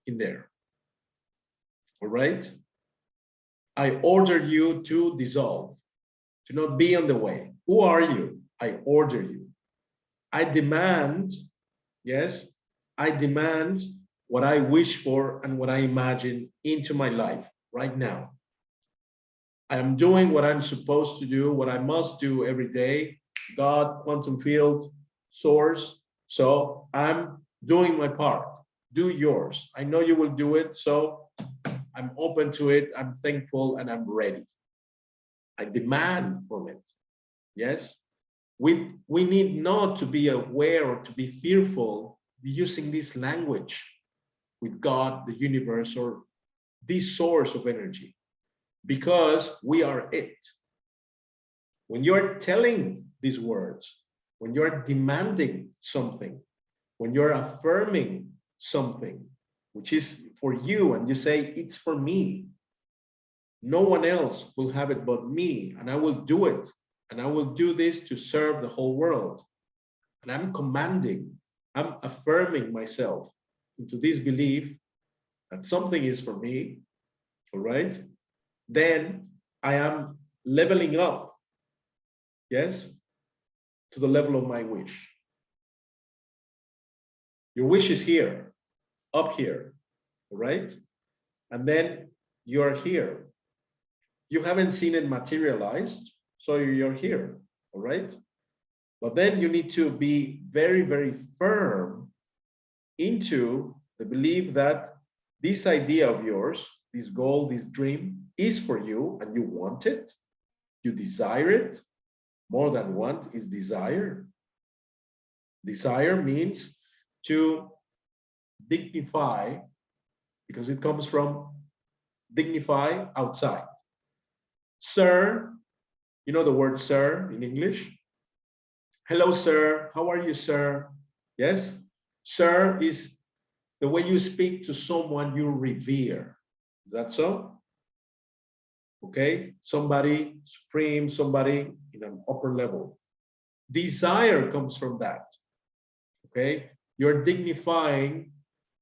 in there. All right? I order you to dissolve, to not be on the way. Who are you? I order you. I demand, yes, I demand what I wish for and what I imagine into my life right now. I am doing what I'm supposed to do, what I must do every day. God, quantum field, source. So I'm doing my part. Do yours. I know you will do it. So I'm open to it. I'm thankful and I'm ready. I demand from it. Yes. We need not to be aware or to be fearful using this language with God, the universe, or this source of energy, because we are it. When you're telling these words, when you're demanding something, when you're affirming something, which is for you, and you say, it's for me, no one else will have it but me, and I will do it. And I will do this to serve the whole world. And I'm commanding, I'm affirming myself into this belief that something is for me, all right? Then I am leveling up, yes, to the level of my wish. Your wish is here, up here, all right? And then you're here. You haven't seen it materialized, so you're here, all right? But then you need to be very, very firm into the belief that this idea of yours, this goal, this dream is for you and you want it, you desire it. More than want is desire. Desire means to dignify, because it comes from dignify, outside. Sir, you know the word sir in English? Hello, sir. How are you, sir? Yes? Sir is the way you speak to someone you revere. Is that so? Okay? Somebody supreme, somebody in an upper level. Desire comes from that. Okay? You're dignifying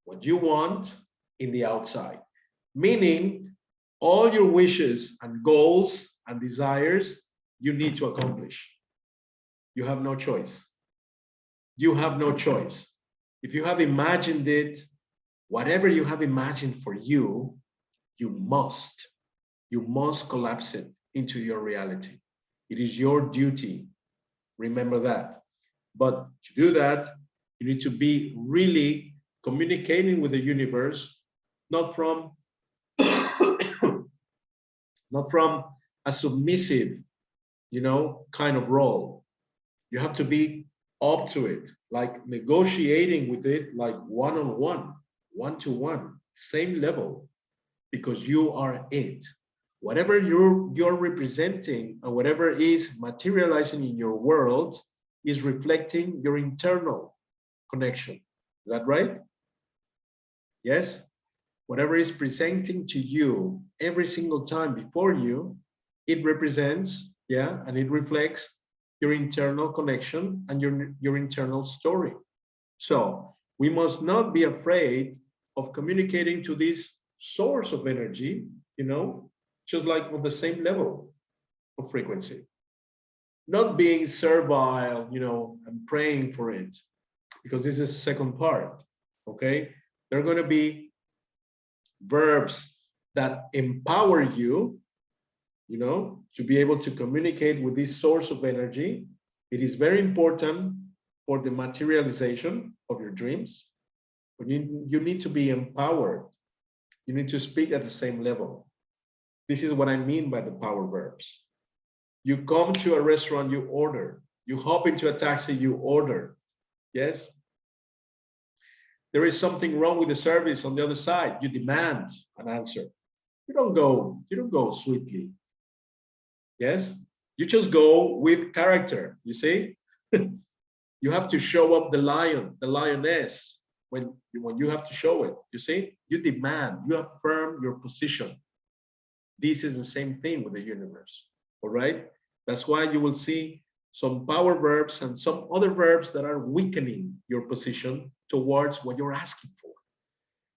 what you want in the outside. Meaning, all your wishes and goals and desires, you need to accomplish. You have no choice. You have no choice. If you have imagined it, whatever you have imagined for you, you must collapse it into your reality. It is your duty. Remember that. But to do that, you need to be really communicating with the universe, not from not from a submissive, kind of role. You have to be up to it, like negotiating with it, like one-on-one, one-to-one, same level, because you are it. Whatever you're representing and whatever is materializing in your world is reflecting your internal connection. Is that right? Yes? Whatever is presenting to you every single time before you, it represents, yeah, and it reflects your internal connection and your internal story. So we must not be afraid of communicating to this source of energy, just like on the same level of frequency. Not being servile, and praying for it, because this is the second part, okay? There are going to be verbs that empower you, to be able to communicate with this source of energy. It is very important for the materialization of your dreams. But you need to be empowered. You need to speak at the same level. This is what I mean by the power verbs. You come to a restaurant, you order. You hop into a taxi, you order. Yes? There is something wrong with the service on the other side. You demand an answer. You don't go sweetly. Yes? You just go with character, you see? You have to show up the lion, the lioness, when you have to show it. You see, you demand, you affirm your position. This is the same thing with the universe. All right. That's why you will see some power verbs and some other verbs that are weakening your position towards what you're asking for.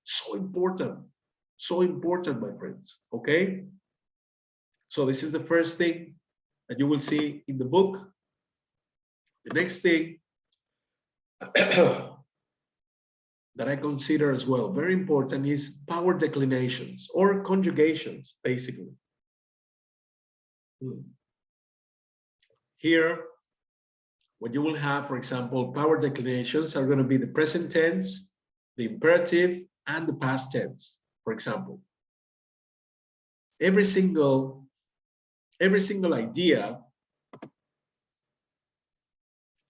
So important, my friends. Okay. So this is the first thing that you will see in the book. The next thing that I consider as well very important is power declinations or conjugations, basically. Here, what you will have, for example, power declinations are going to be the present tense, the imperative, and the past tense, for example. Every single idea,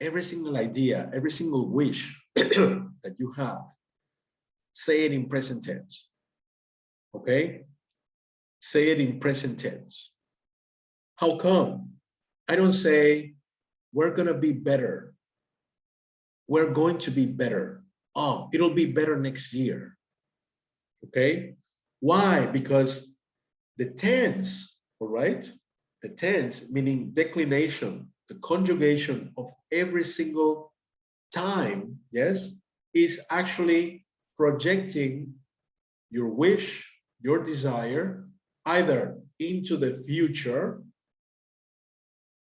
every single wish that you have, say it in present tense. Okay? Say it in present tense. How come? I don't say, we're going to be better. We're going to be better. Oh, it'll be better next year. Okay? Why? Because the tense, all right? The tense, meaning declination, the conjugation of every single time, yes, is actually projecting your wish, your desire, either into the future,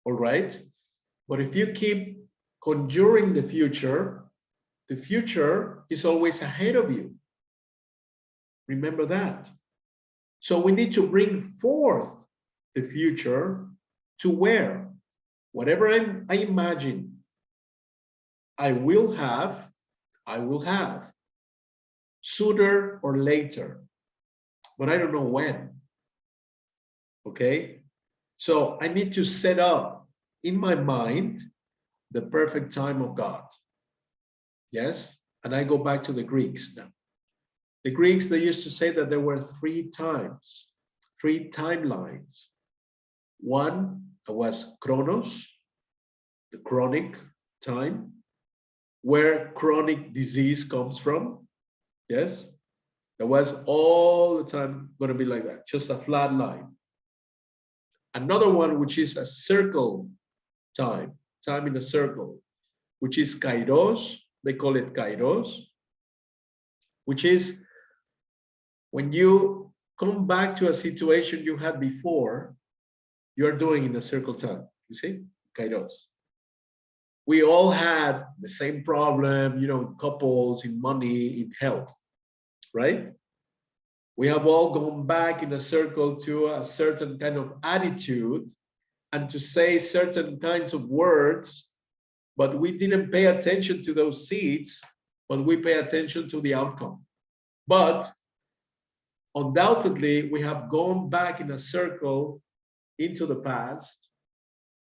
all right? But if you keep conjuring the future is always ahead of you. Remember that. So we need to bring forth the future to where? Whatever I imagine I will have sooner or later, but I don't know when. Okay? So I need to set up in my mind the perfect time of God. Yes? And I go back to the Greeks now. The Greeks, they used to say that there were three timelines. One was chronos, the chronic time, where chronic disease comes from. Yes? That was all the time going to be like that, just a flat line. Another one, which is a circle time in a circle, which is kairos. They call it kairos, which is when you come back to a situation you had before, you're doing in a circle time. You see, kairos. We all had the same problem, you know, in couples, in money, in health, right? We have all gone back in a circle to a certain kind of attitude and to say certain kinds of words, but we didn't pay attention to those seeds, but we pay attention to the outcome. But undoubtedly, we have gone back in a circle into the past,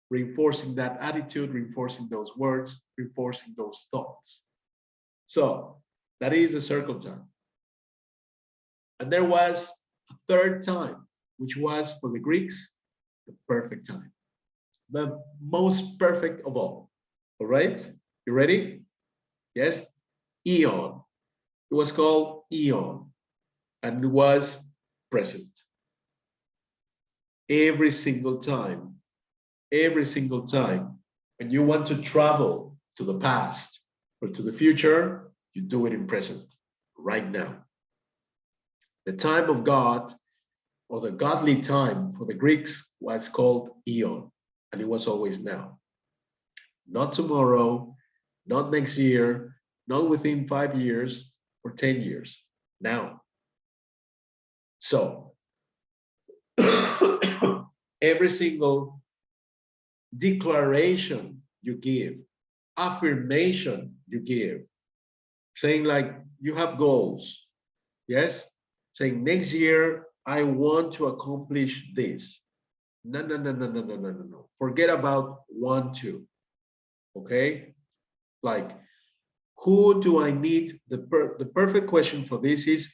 reinforcing that attitude, reinforcing those words, reinforcing those thoughts. So that is the circle time. And there was a third time, which was for the Greeks, the perfect time, the most perfect of all. All right, you ready? Yes, eon. It was called eon, and it was present. Every single time, when you want to travel to the past or to the future, you do it in present, right now. The time of God, or the godly time for the Greeks, was called eon, and it was always now. Not tomorrow, not next year, not within 5 years or 10 years, now. So, every single declaration you give, affirmation you give, saying like you have goals, yes? Saying next year, I want to accomplish this. No. Forget about want to, okay? Like, who do I need? The perfect question for this is,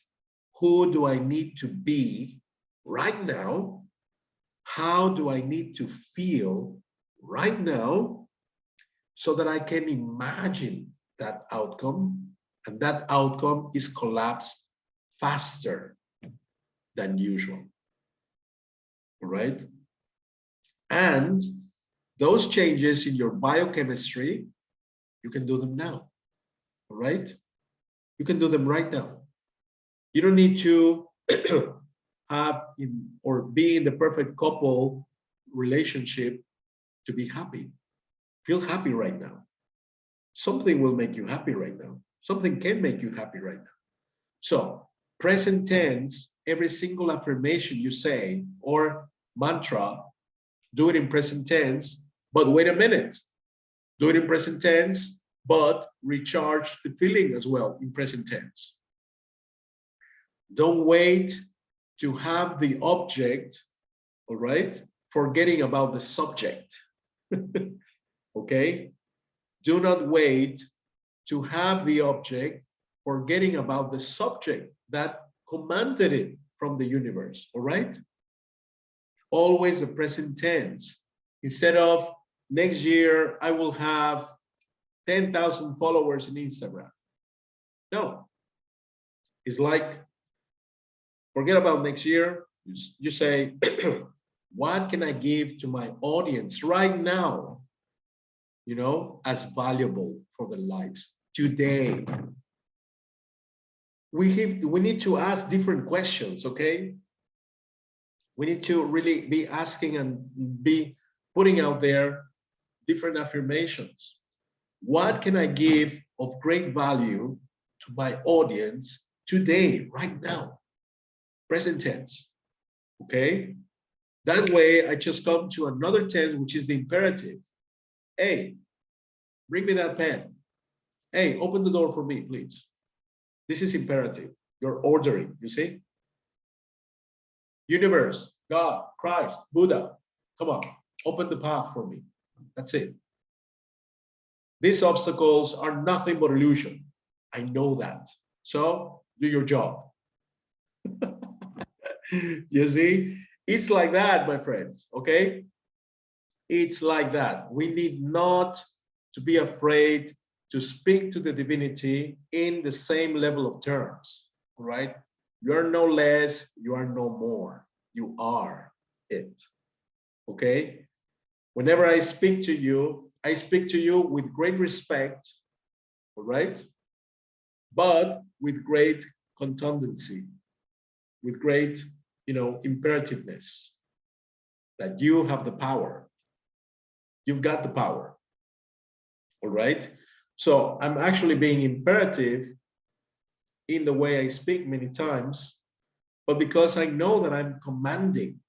who do I need to be right now? How do I need to feel right now so that I can imagine that outcome, and that outcome is collapsed faster than usual. All right? And those changes in your biochemistry, you can do them now. All right? You can do them right now. You don't need to have or be in the perfect couple relationship to be happy. Feel happy right now. Something will make you happy right now. Something can make you happy right now. So, present tense, every single affirmation you say or mantra, do it in present tense, but wait a minute. Do it in present tense, but recharge the feeling as well in present tense. Don't wait to have the object, all right, forgetting about the subject. Okay? Do not wait to have the object, forgetting about the subject that commanded it from the universe, all right? Always the present tense. Instead of next year, I will have 10,000 followers in Instagram. No. It's like, forget about next year. You say, what can I give to my audience right now, you know, as valuable for their lives today? We need to ask different questions, okay? We need to really be asking and be putting out there different affirmations. What can I give of great value to my audience today, right now? Present tense, okay? That way, I just come to another tense, which is the imperative. Hey, bring me that pen. Hey, open the door for me, please. This is imperative. You're ordering, you see? Universe, God, Christ, Buddha, come on, open the path for me. That's it. These obstacles are nothing but illusion. I know that. So do your job. You see? It's like that, my friends, okay? It's like that. We need not to be afraid to speak to the divinity in the same level of terms, right? You are no less, you are no more. You are it, okay? Whenever I speak to you with great respect, all right? But with great contundency, with great, imperativeness, that you have the power. You've got the power, all right? So I'm actually being imperative in the way I speak many times, but because I know that I'm commanding,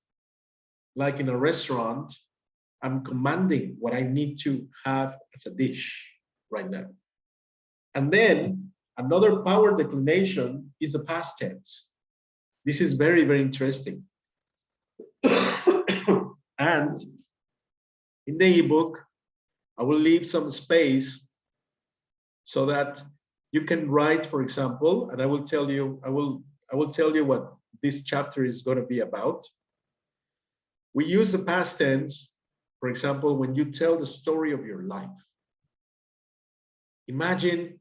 like in a restaurant, I'm commanding what I need to have as a dish right now. And then another power declination is the past tense. This is very, very interesting. And in the ebook, I will leave some space so that you can write, for example, and I will tell you what this chapter is going to be about. We use the past tense, for example, when you tell the story of your life. Imagine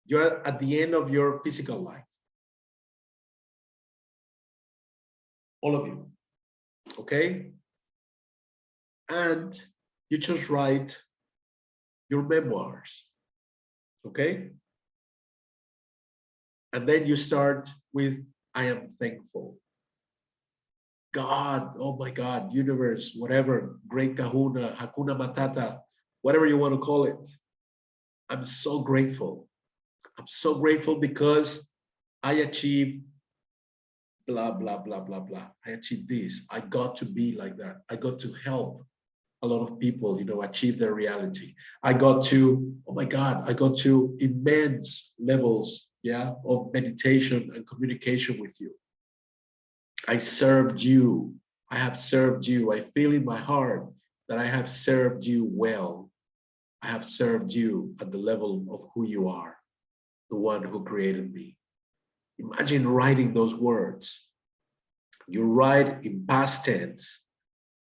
you're at the end of your physical life. All of you, okay? And you just write your memoirs, okay? And then you start with, I am thankful. God, oh my God, universe, whatever, great kahuna, hakuna matata, whatever you want to call it. I'm so grateful. I'm so grateful because I achieved blah, blah, blah, blah, blah. I achieved this. I got to be like that. I got to help a lot of people, achieve their reality. I got to, oh my God, I got to immense levels, of meditation and communication with you. I served you. I have served you. I feel in my heart that I have served you well. I have served you at the level of who you are, the one who created me. Imagine writing those words. You write in past tense,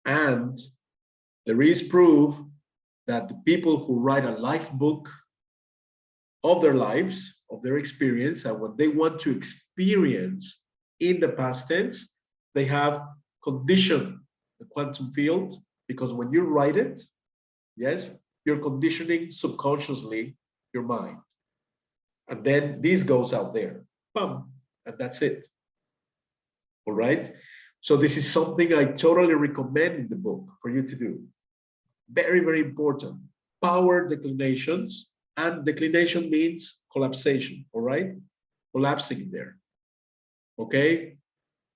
and there is proof that the people who write a life book of their lives, of their experience, and what they want to experience in the past tense, they have conditioned the quantum field, because when you write it, yes, you're conditioning subconsciously your mind. And then this goes out there, bam, and that's it. All right. So this is something I totally recommend in the book for you to do. Very, very important. Power declinations, and declination means collapsation. All right. Collapsing there. Okay.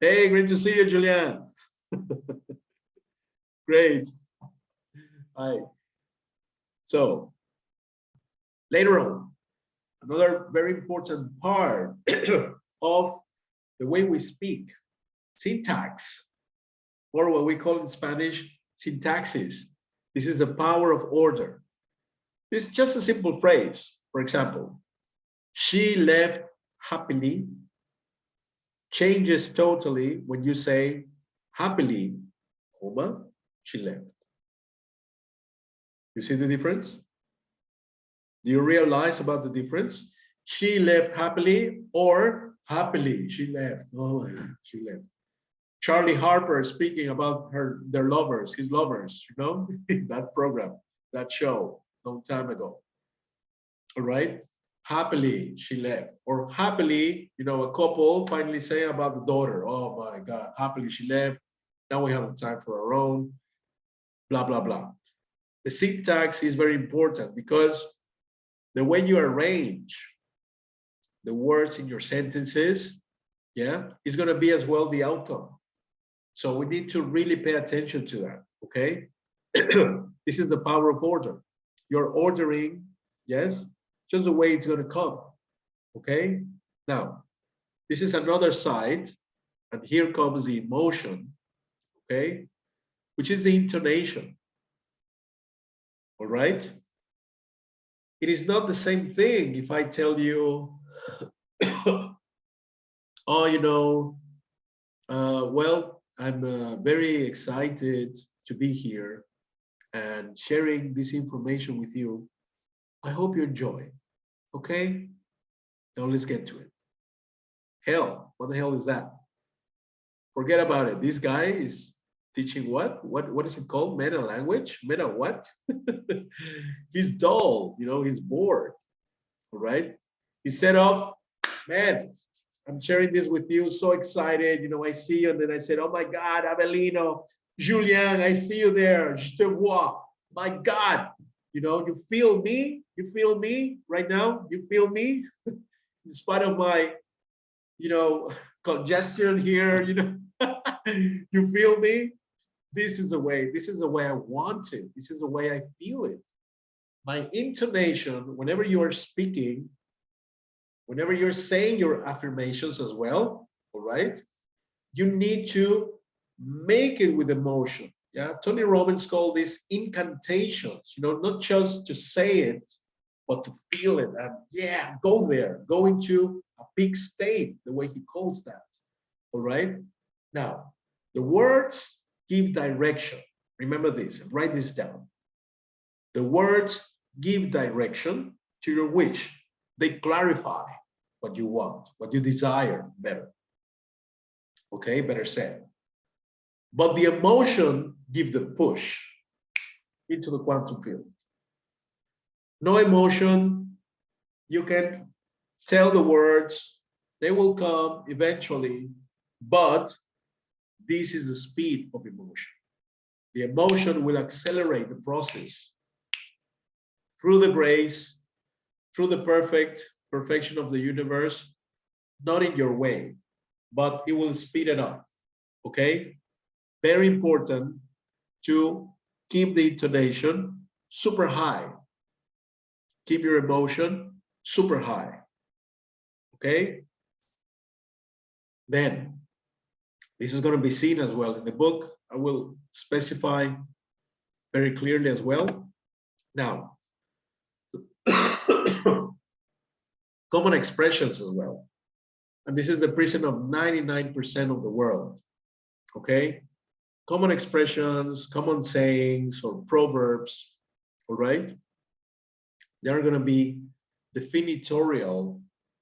Hey, great to see you, Julian. Great. Hi. So later on, another very important part of the way we speak, syntax, or what we call in Spanish, syntaxis. This is the power of order. This is just a simple phrase. For example, she left happily changes totally when you say happily, comma, she left. You see the difference? Do you realize about the difference? She left happily or happily she left. Oh my God, she left. Charlie Harper speaking about their lovers, his lovers, you know, that program, that show, long time ago. All right. Happily she left, or happily, you know, a couple finally saying about the daughter. Oh my God, happily she left. Now we have the time for our own, blah, blah, blah. The syntax is very important because the way you arrange the words in your sentences, yeah, is going to be as well the outcome. So we need to really pay attention to that, okay? This is the power of order. You're ordering, yes, just the way it's going to come, okay? Now, this is another side, and here comes the emotion, okay, which is the intonation, all right? It is not the same thing if I tell you, oh, you know, well, I'm very excited to be here and sharing this information with you. I hope you enjoy. Okay? Now let's get to it. Hell, what the hell is that? Forget about it. This guy is teaching what? What is it called? Metalanguage? Meta what? He's dull, you know, he's bored. All right? Instead of, man, I'm sharing this with you, so excited, you know, I see you, and then I said, oh my God, Avelino, Julien, I see you there, je te vois, my God, you know, you feel me right now, you feel me, in spite of my, you know, congestion here, you know, you feel me? This is the way I want it, this is the way I feel it. My intonation, whenever you are speaking, whenever you're saying your affirmations as well, all right, you need to make it with emotion. Yeah, Tony Robbins called this incantations, you know, not just to say it, but to feel it. And yeah, go there, go into a peak state, the way he calls that. All right. Now, the words give direction. Remember this, write this down. The words give direction to your wish. They clarify what you want, what you desire better. Okay, better said. But the emotion gives the push into the quantum field. No emotion, you can tell the words, they will come eventually, but this is the speed of emotion. The emotion will accelerate the process through the grace, through the perfection of the universe, not in your way, but it will speed it up, okay? Very important to keep the intonation super high. Keep your emotion super high, okay? Then, this is going to be seen as well in the book. I will specify very clearly as well. Now, common expressions as well. And this is the prison of 99% of the world, okay? Common expressions, common sayings, or proverbs all right? They're going to be definitorial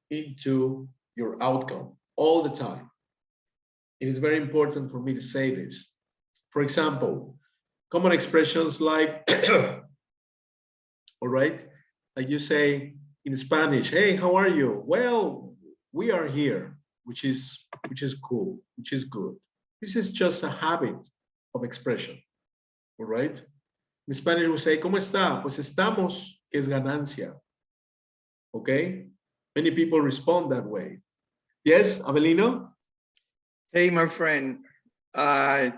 into your outcome all the time. It is very important for me to say this. For example, common expressions like, all right, like you say in Spanish, hey, how are you? Well, we are here, which is cool, which is good. This is just a habit of expression, all right? In Spanish we say, ¿cómo está? Pues estamos, que es ganancia. Okay? Many people respond that way. Yes, Avelino? Hey, my friend, I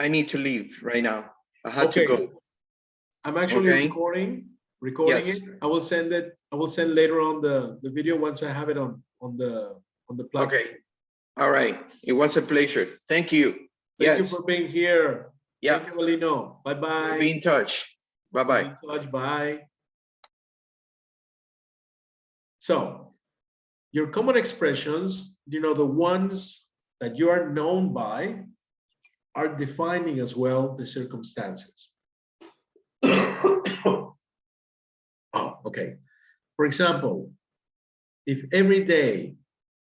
need to leave right now. I had to go. I'm actually recording yes. it. I will send later on the video once I have it on the platform. Okay. All right. It was a pleasure. Thank you. Thank you for being here. Yeah. Thank you, Avelino. Bye-bye. Be in touch. Bye-bye. Be in touch. Bye. So, your common expressions, you know, the ones that you are known by, are defining as well the circumstances. Oh, okay. For example, if every day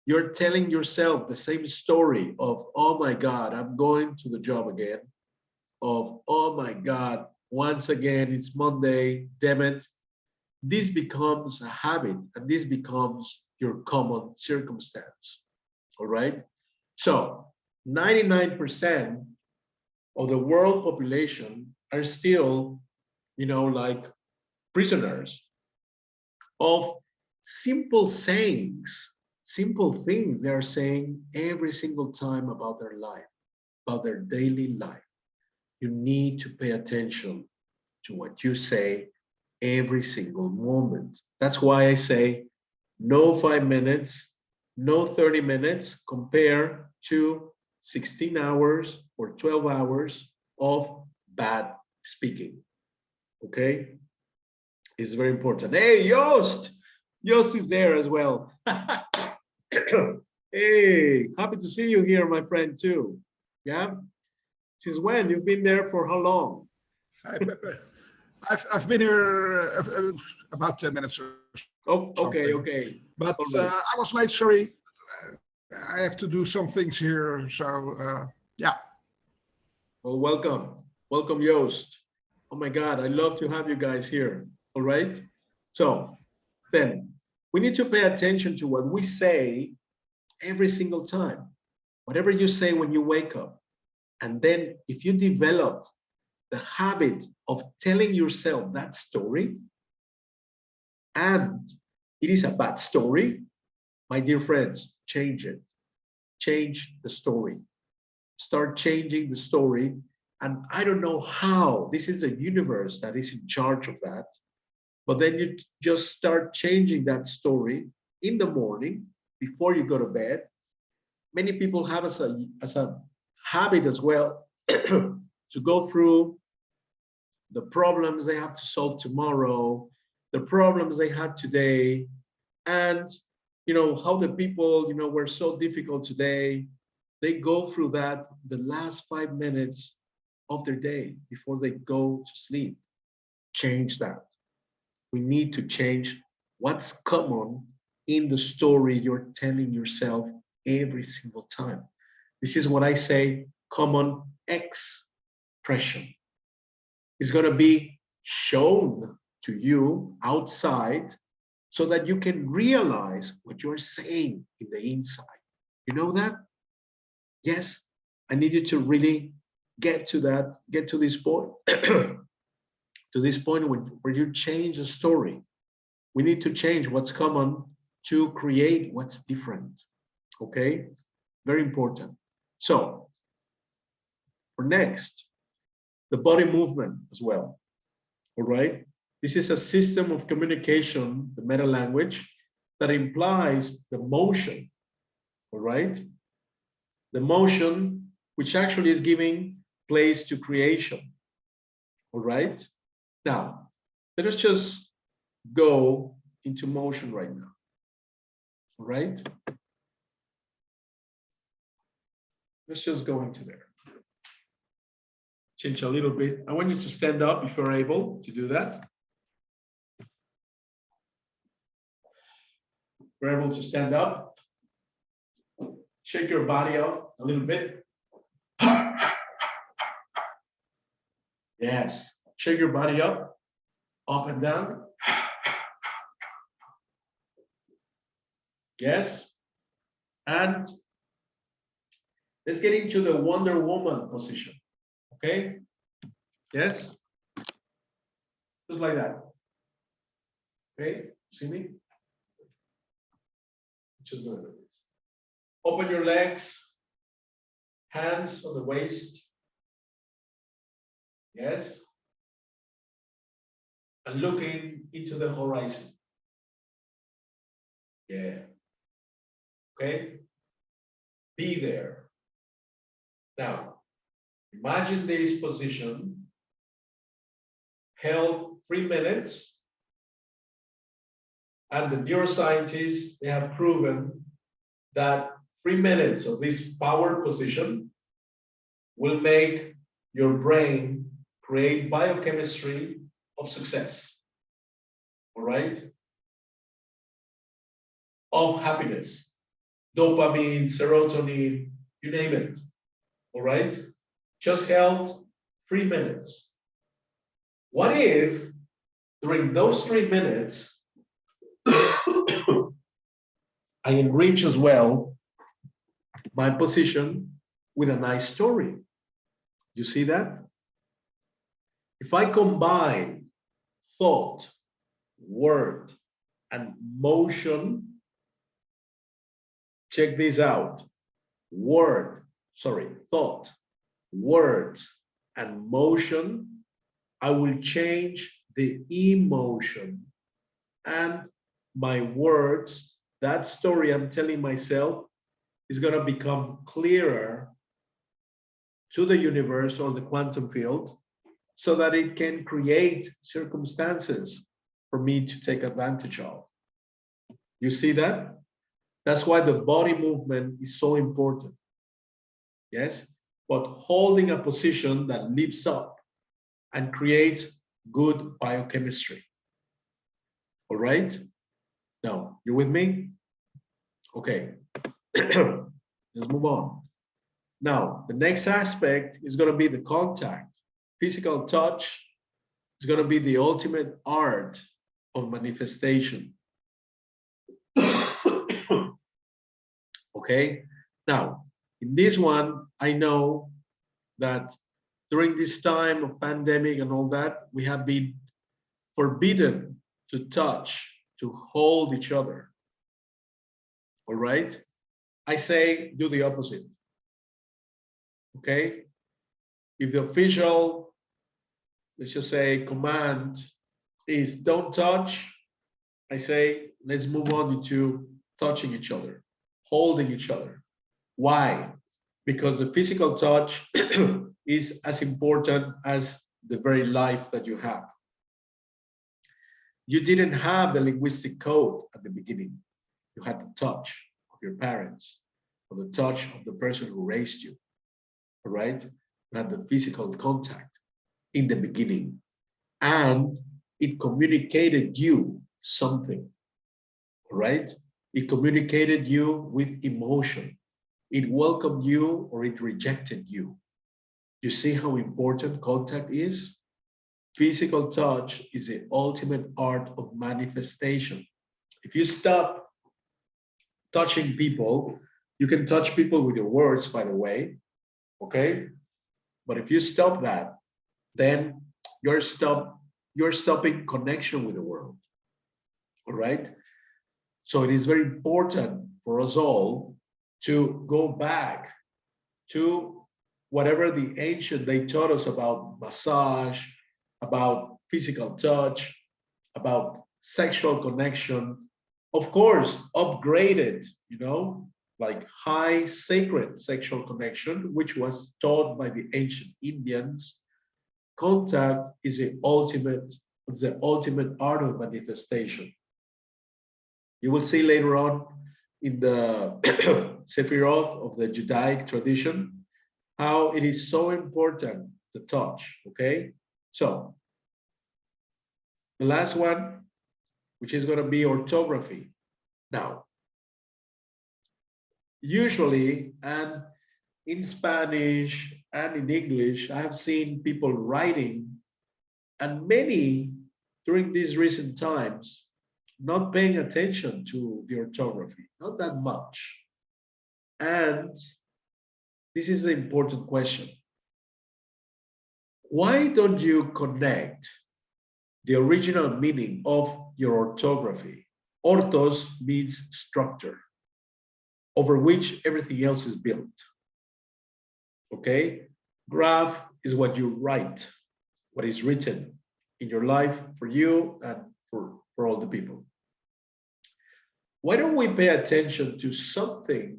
you're telling yourself the same story of, oh my God, I'm going to the job again, of, oh my God, once again, it's Monday, damn it. This becomes a habit and this becomes your common circumstance, all right? So 99% of the world population are still, you know, like prisoners of simple sayings, simple things they're saying every single time about their life, about their daily life. You need to pay attention to what you say every single moment. That's why I say no 5 minutes, no 30 minutes compared to 16 hours or 12 hours of bad speaking. Okay? It's very important. Hey, Joost! Joost is there as well. Hey, happy to see you here, my friend, too. Yeah? Since when? You've been there for how long? Hi, Pepe. I've been here about 10 minutes or oh, okay, something. okay. But Right. I was late, sorry. I have to do some things here, so yeah. Well, welcome. Welcome, Joost. Oh my God, I love to have you guys here. All right? So then we need to pay attention to what we say every single time. Whatever you say when you wake up. And then if you developed the habit of telling yourself that story, and it is a bad story, my dear friends, change it. Change the story. Start changing the story. And I don't know how, this is the universe that is in charge of that. But then you just start changing that story in the morning before you go to bed. Many people have as a habit as well to go through the problems they have to solve tomorrow, the problems they had today, and you know how the people, you know, were so difficult today. They go through that the last 5 minutes of their day before they go to sleep. Change that. We need to change what's common in the story you're telling yourself every single time. This is what I say, common expression. It's going to be shown to you outside so that you can realize what you're saying in the inside. You know that? Yes. I need you to really get to that, get to this point, to this point where you change the story. We need to change what's common to create what's different. Okay? Very important. So, for next, the body movement as well. All right? This is a system of communication, the meta language, that implies the motion. All right? The motion, which actually is giving place to creation. All right? Now, let us just go into motion right now. All right? Let's just go into there. change a little bit. I want you to stand up if you're able to do that. If you're able to stand up, shake your body off a little bit. Yes, shake your body up and down. Yes, and let's get into the Wonder Woman position. Okay, yes, just like that. Okay, see me? Just do it like this. Open your legs, hands on the waist. Yes, and looking into the horizon. Yeah. Okay, be there. Now, imagine this position held 3 minutes, and the neuroscientists, they have proven that 3 minutes of this power position will make your brain create biochemistry of success, all right? Of happiness, dopamine, serotonin, you name it, all right? Just held 3 minutes. What if during those 3 minutes, I enrich as well my position with a nice story? You see that? If I combine thought, word, and motion, check this out. Thought, words, and motion, I will change the emotion and my words. That story I'm telling myself is going to become clearer to the universe or the quantum field so that it can create circumstances for me to take advantage of. You see that? That's why the body movement is so important. Yes, but holding a position that lifts up and creates good biochemistry. All right? Now, you with me? Okay. Let's move on. Now, the next aspect is going to be the contact. Physical touch is going to be the ultimate art of manifestation. Okay? Now, in this one, I know that during this time of pandemic and all that, we have been forbidden to touch, to hold each other. All right? I say do the opposite. Okay? If the official, let's just say, command is don't touch, I say let's move on to touching each other, holding each other. Why? Because the physical touch is as important as the very life that you have. You didn't have the linguistic code at the beginning. You had the touch of your parents, or the touch of the person who raised you, all right? You had the physical contact in the beginning, and it communicated you something, all right? It communicated you with emotion. It welcomed you or it rejected you. You see how important contact is? Physical touch is the ultimate art of manifestation. If you stop touching people, you can touch people with your words, by the way, okay? But if you stop that, then you're stopping connection with the world, all right? So it is very important for us all to go back to whatever the ancient they taught us about massage, about physical touch, about sexual connection, of course, upgraded, you know, like high sacred sexual connection, which was taught by the ancient Indians. Contact is the ultimate art of manifestation. You will see later on in the Sephiroth of the Judaic tradition, how it is so important the touch, okay? So the last one, which is going to be orthography. Now, usually, and in Spanish and in English, I have seen people writing, and many during these recent times, not paying attention to the orthography, not that much. And this is an important question. Why don't you connect the original meaning of your orthography? Orthos means structure, over which everything else is built. Okay? Graph is what you write, what is written in your life for you and for all the people. Why don't we pay attention to something,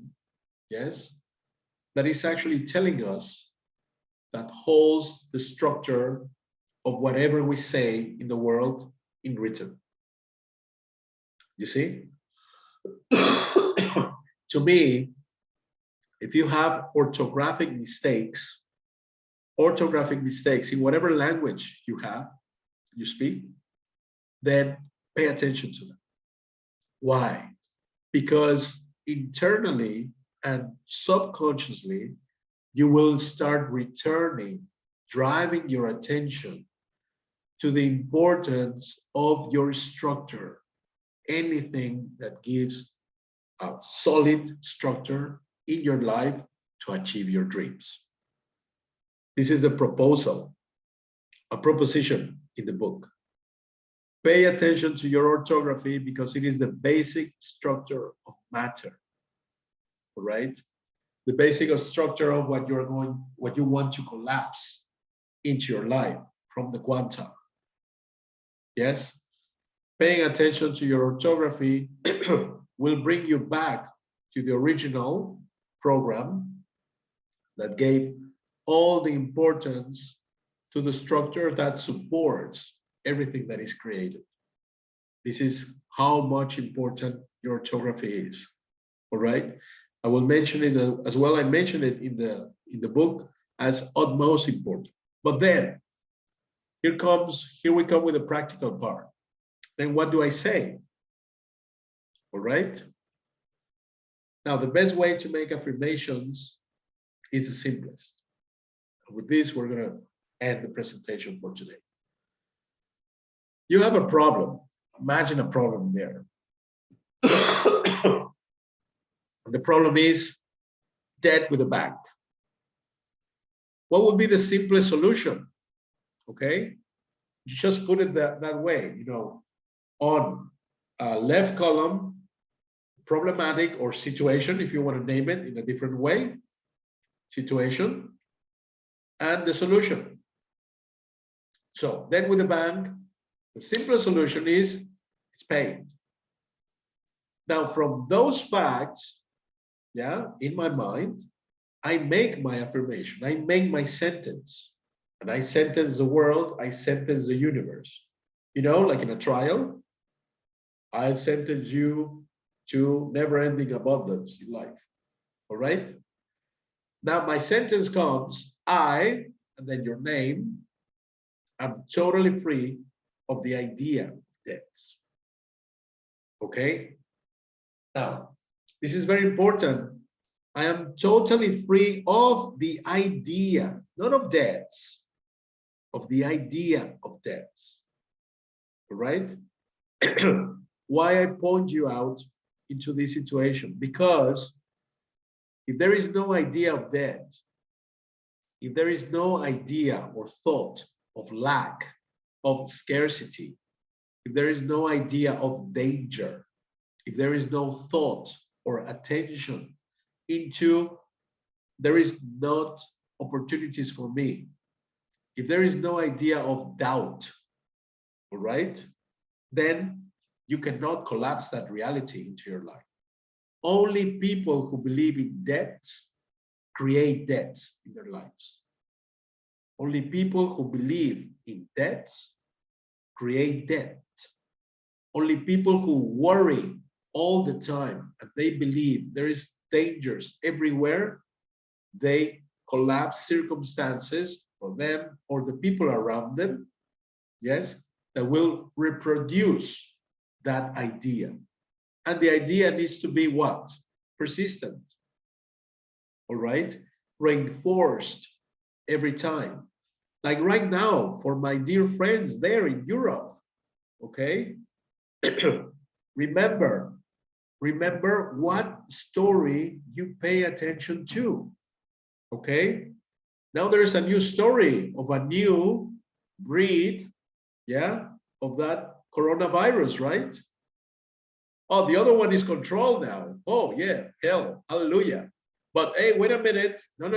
yes, that is actually telling us that holds the structure of whatever we say in the world in written? You see? To me, if you have orthographic mistakes in whatever language you speak, then pay attention to them. Why? Because internally and subconsciously, you will start driving your attention to the importance of your structure. Anything that gives a solid structure in your life to achieve your dreams. This is a proposition in the book. Pay attention to your orthography because it is the basic structure of matter, all right? The basic structure of what you want to collapse into your life from the quanta. Yes? Paying attention to your orthography will bring you back to the original program that gave all the importance to the structure that supports everything that is created. This is how much important your orthography is. All right. I will mention it as well. I mentioned it in the book as utmost important. But then here we come with the practical part. Then what do I say? All right. Now, the best way to make affirmations is the simplest. With this, we're going to end the presentation for today. You have a problem. Imagine a problem there. The problem is debt with a bank. What would be the simplest solution? Okay, you just put it that way, you know, on left column, problematic or situation, if you want to name it in a different way, situation, and the solution. So then with the bank, the simplest solution is it's paid. Now from those facts, yeah, in my mind, I make my affirmation, I make my sentence, and I sentence the world, I sentence the universe. You know, like in a trial, I sentence you to never-ending abundance in life. All right? Now my sentence comes, I, and then your name, I'm totally free of the idea of debts. Okay? Now, this is very important. I am totally free of the idea, not of debts, of the idea of debts. All right? Why I point you out into this situation? Because if there is no idea of debt, if there is no idea or thought of lack, of scarcity, if there is no idea of danger, if there is no thought or attention into there is not opportunities for me, if there is no idea of doubt, all right, then you cannot collapse that reality into your life. Only people who believe in debts create debts in their lives. Only people who believe in debts create debt. Only people who worry all the time and they believe there is dangers everywhere, they collapse circumstances for them or the people around them, yes, that will reproduce that idea. And the idea needs to be what? Persistent, all right? Reinforced every time. Like right now, for my dear friends there in Europe, okay? Remember what story you pay attention to, okay? Now there is a new story of a new breed, yeah, of that coronavirus, right? Oh, the other one is controlled now. Oh, yeah, hell, hallelujah. But hey, wait a minute. No,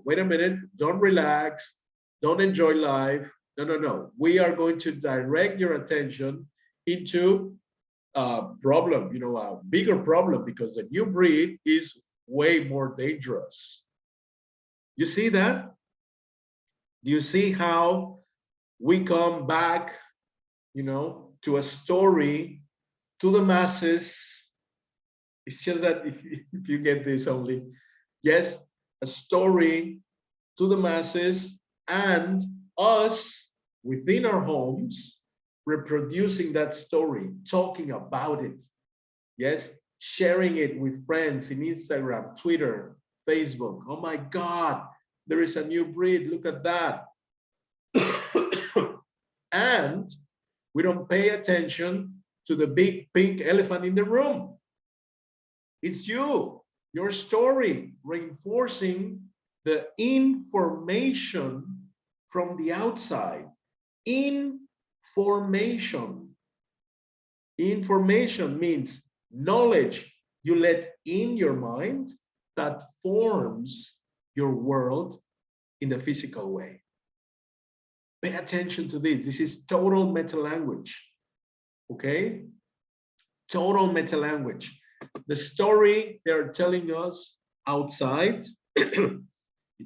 wait a minute. Don't relax. Don't enjoy life. No. We are going to direct your attention into a problem, a bigger problem, because the new breed is way more dangerous. You see that? Do you see how we come back, to a story to the masses? It's just that if you get this only, yes, a story to the masses and us within our homes reproducing that story, talking about it, yes, sharing it with friends in Instagram, Twitter, Facebook. Oh my God, there is a new breed, look at that. And we don't pay attention to the big pink elephant in the room. It's you, your story, reinforcing the information from the outside. Information. Information means knowledge you let in your mind that forms your world in the physical way. Pay attention to this. This is total meta-language, okay? Total meta-language. The story they're telling us outside, if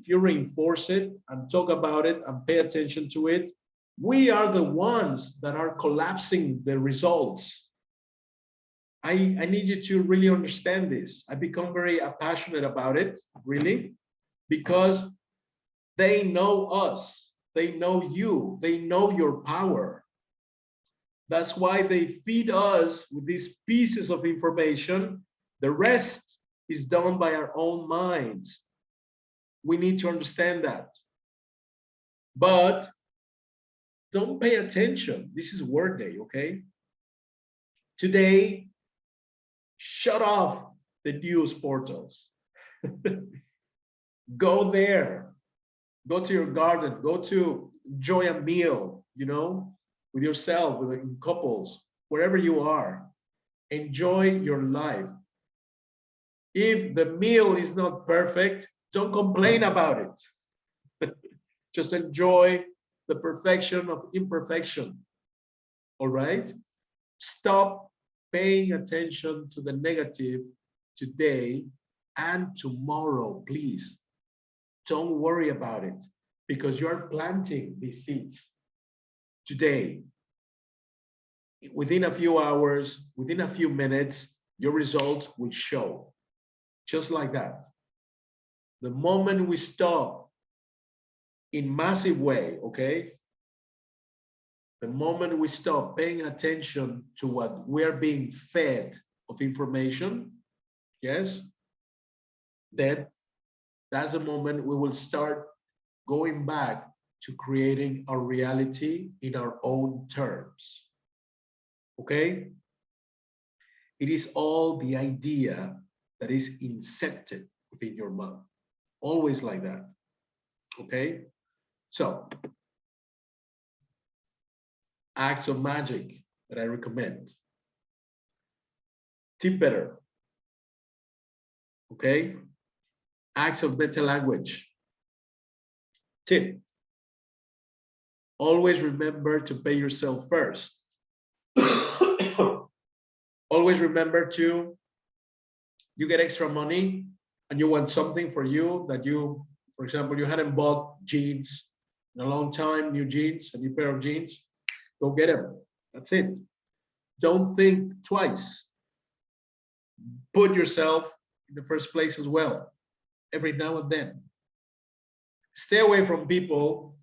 you reinforce it and talk about it and pay attention to it, we are the ones that are collapsing the results. I need you to really understand this. I become very passionate about it, really, because they know us. They know you, they know your power. That's why they feed us with these pieces of information. The rest is done by our own minds. We need to understand that. But don't pay attention. This is word day, okay? Today, shut off the news portals. Go there. Go to your garden, go to enjoy a meal, with yourself, with couples, wherever you are. Enjoy your life. If the meal is not perfect, don't complain about it. Just enjoy the perfection of imperfection. All right? Stop paying attention to the negative today and tomorrow, please. Don't worry about it, because you're planting these seeds today. Within a few hours, within a few minutes, your results will show. Just like that. The moment we stop in massive way, okay? The moment we stop paying attention to what we're being fed of information, yes, then that's the moment we will start going back to creating our reality in our own terms. Okay? It is all the idea that is incepted within your mind. Always like that. Okay? So, acts of magic that I recommend. Tip better. Okay? Acts of meta-language. Tip. Always remember to pay yourself first. Always remember to, you get extra money and you want something for you that you, for example, you hadn't bought jeans in a long time, new jeans, a new pair of jeans, go get them. That's it. Don't think twice. Put yourself in the first place as well, every now and then. Stay away from people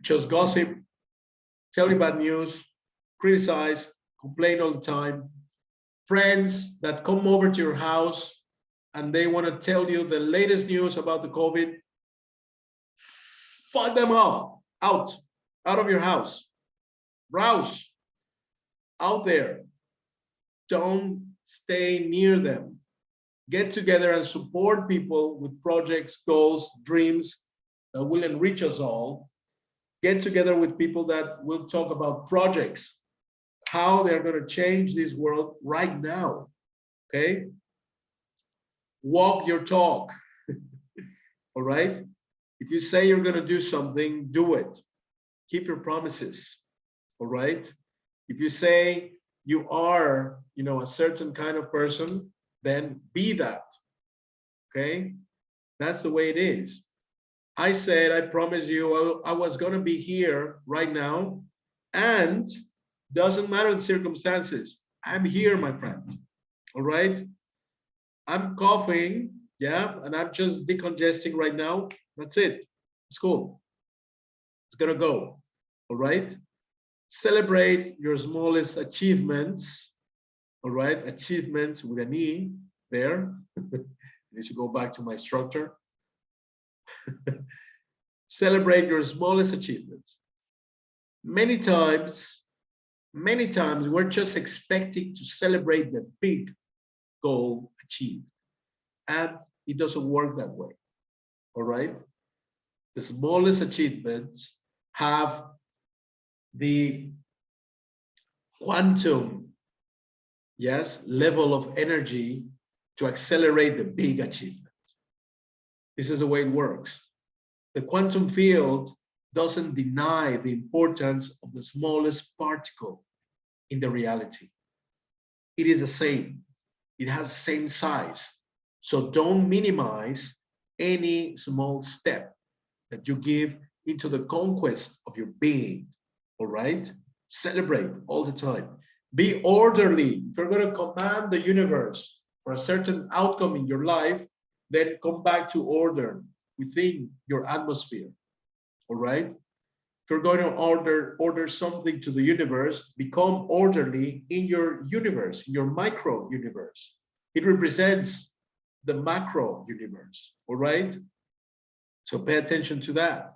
just gossip, tell you bad news, criticize, complain all the time. Friends that come over to your house and they want to tell you the latest news about the COVID. Fuck them up, out of your house. Browse out there. Don't stay near them. Get together and support people with projects, goals, dreams that will enrich us all. Get together with people that will talk about projects, how they're going to change this world right now. Okay? Walk your talk. All right? If you say you're going to do something, do it. Keep your promises. All right? If you say you are, a certain kind of person, then be that. Okay? That's the way it is. I said, I promise you, I was going to be here right now, and doesn't matter the circumstances. I'm here, my friend. All right? I'm coughing, yeah, and I'm just decongesting right now. That's it. It's cool. It's going to go. All right? Celebrate your smallest achievements. All right? Achievements with an E there. I should go back to my structure. Celebrate your smallest achievements. Many times we're just expecting to celebrate the big goal achieved, and it doesn't work that way. All right? The smallest achievements have the quantum, yes, level of energy to accelerate the big achievement. This is the way it works. The quantum field doesn't deny the importance of the smallest particle in the reality. It is the same. It has the same size. So don't minimize any small step that you give into the conquest of your being. All right? Celebrate all the time. Be orderly. If you're going to command the universe for a certain outcome in your life, then come back to order within your atmosphere. All right? If you're going to order something to the universe, become orderly in your universe, in your micro universe. It represents the macro universe. All right? So pay attention to that.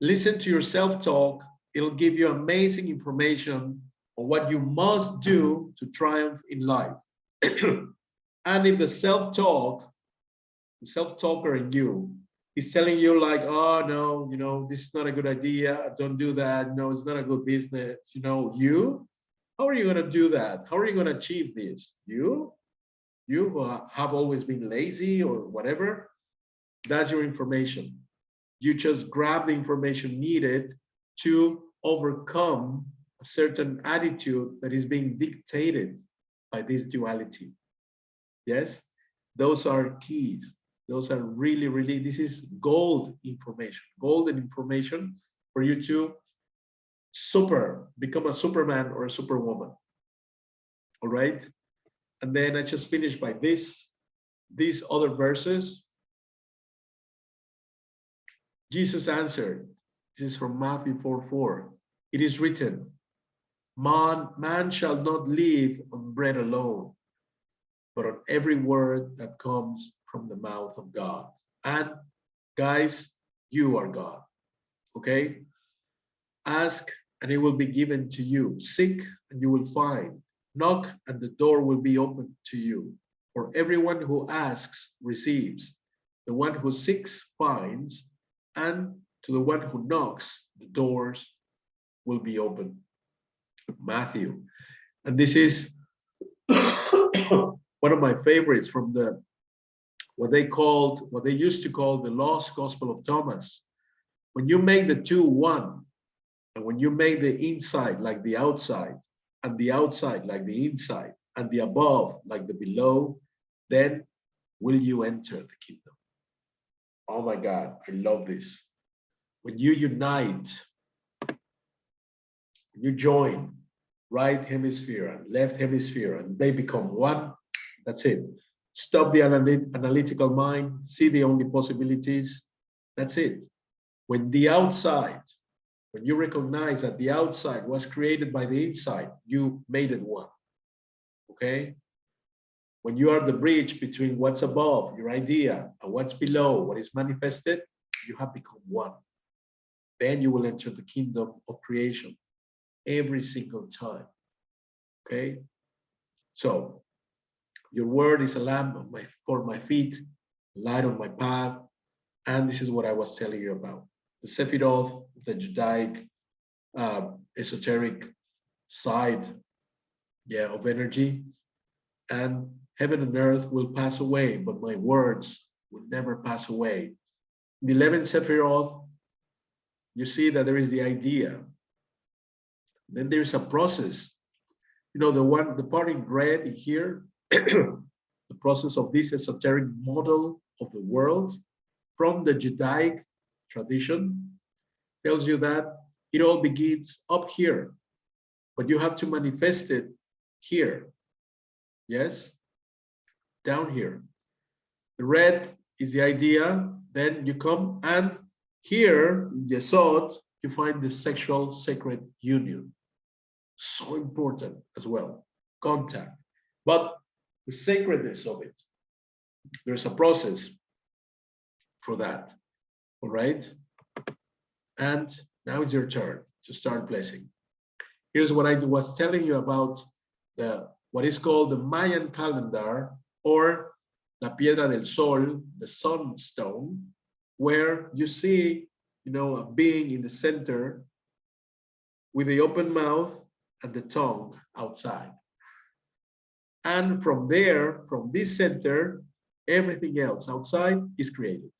Listen to your self-talk. It'll give you amazing information on what you must do to triumph in life. And in the self-talk, the self-talker in you is telling you like, oh no, this is not a good idea. Don't do that. No, it's not a good business. How are you going to do that? How are you going to achieve this? You have always been lazy or whatever. That's your information. You just grab the information needed to overcome a certain attitude that is being dictated by this duality. Yes, those are keys. Those are really, really, this is gold information, golden information for you to become a Superman or a Superwoman. All right. And then I just finished by these other verses. Jesus answered, this is from Matthew 4:4. It is written, man shall not live on bread alone, but on every word that comes from the mouth of God. And guys, you are God. Okay? Ask and it will be given to you. Seek and you will find. Knock and the door will be opened to you. For everyone who asks receives. The one who seeks finds. And to the one who knocks, the doors will be open. Matthew. And this is one of my favorites from what they used to call the Lost Gospel of Thomas. When you make the two one, and when you make the inside like the outside, and the outside like the inside, and the above like the below, then will you enter the kingdom. Oh my God, I love this. When you unite, you join right hemisphere and left hemisphere, and they become one, that's it. Stop the analytical mind, see the only possibilities. That's it. When the outside, when you recognize that the outside was created by the inside, you made it one. Okay? When you are the bridge between what's above, your idea, and what's below, what is manifested, you have become one. Then you will enter the kingdom of creation every single time. Okay? So, your word is a lamp for my feet, light on my path, and this is what I was telling you about. The Sephiroth, the Judaic, esoteric side, of energy, and heaven and earth will pass away, but my words will never pass away. In the 11th Sephiroth, you see that there is the idea. Then there's a process. You know, the part in red here, the process of this esoteric model of the world from the Judaic tradition tells you that it all begins up here, but you have to manifest it here. Yes? Down here. The red is the idea, then you come and here in Yesod, you find the sexual sacred union. So important as well, contact. But the sacredness of it, there's a process for that, all right? And now it's your turn to start blessing. Here's what I was telling you about what is called the Mayan calendar, or La Piedra del Sol, the sunstone, where you see, a being in the center with the open mouth and the tongue outside. And from there, from this center, everything else outside is created.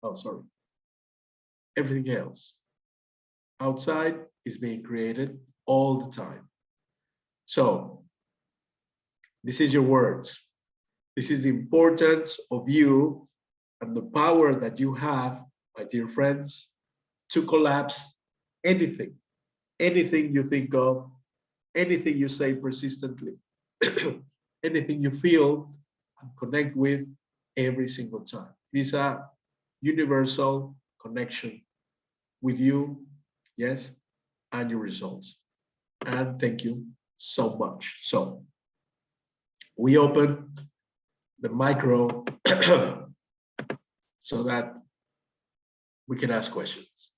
Oh, sorry. Everything else outside is being created all the time. So this is your words. This is the importance of you and the power that you have, my dear friends, to collapse anything you think of, anything you say persistently, anything you feel and connect with every single time. It is a universal connection with you, yes, and your results. And thank you so much. So we open the micro so that we can ask questions.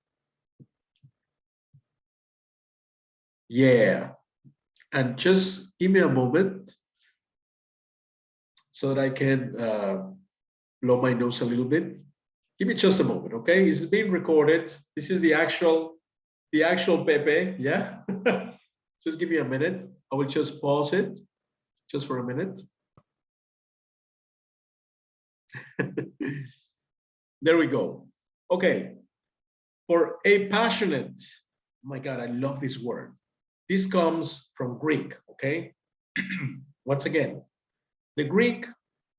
Yeah, and just give me a moment so that I can blow my nose a little bit. Give me just a moment, okay? It's being recorded. This is the actual Pepe, yeah? Just give me a minute. I will just pause it just for a minute. There we go. Okay. For a passionate, oh my God, I love this word. This comes from Greek, okay? Once again, the Greek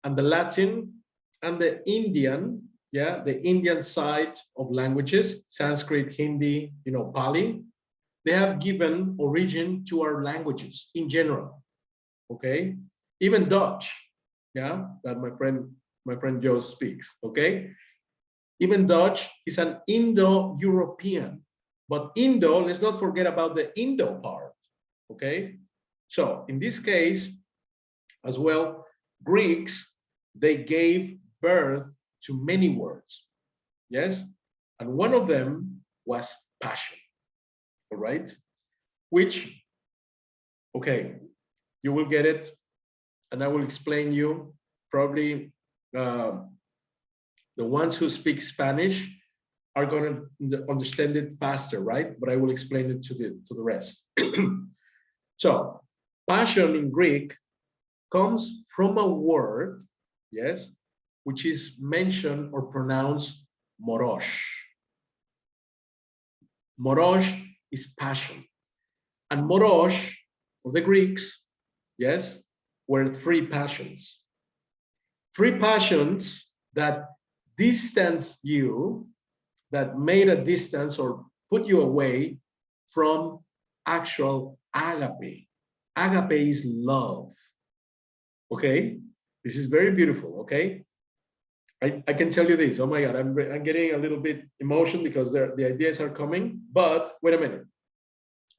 and the Latin and the Indian, the Indian side of languages, Sanskrit, Hindi, Pali, they have given origin to our languages in general, okay? Even Dutch, that my friend Joe speaks, okay? Even Dutch is an Indo-European, but Indo, let's not forget about the Indo part, okay? So in this case, as well, Greeks, they gave birth to many words, yes? And one of them was passion, all right? Which, okay, you will get it, and I will explain you probably the ones who speak Spanish are going to understand it faster, right? But I will explain it to the rest. So, passion in Greek comes from a word, yes, which is mentioned or pronounced moros. Moros is passion. And moros, for the Greeks, yes, were three passions. Three passions that distance you, that made a distance or put you away from actual agape. Agape is love. Okay? This is very beautiful, okay? I can tell you this. Oh my God, I'm getting a little bit emotional because the ideas are coming. But wait a minute.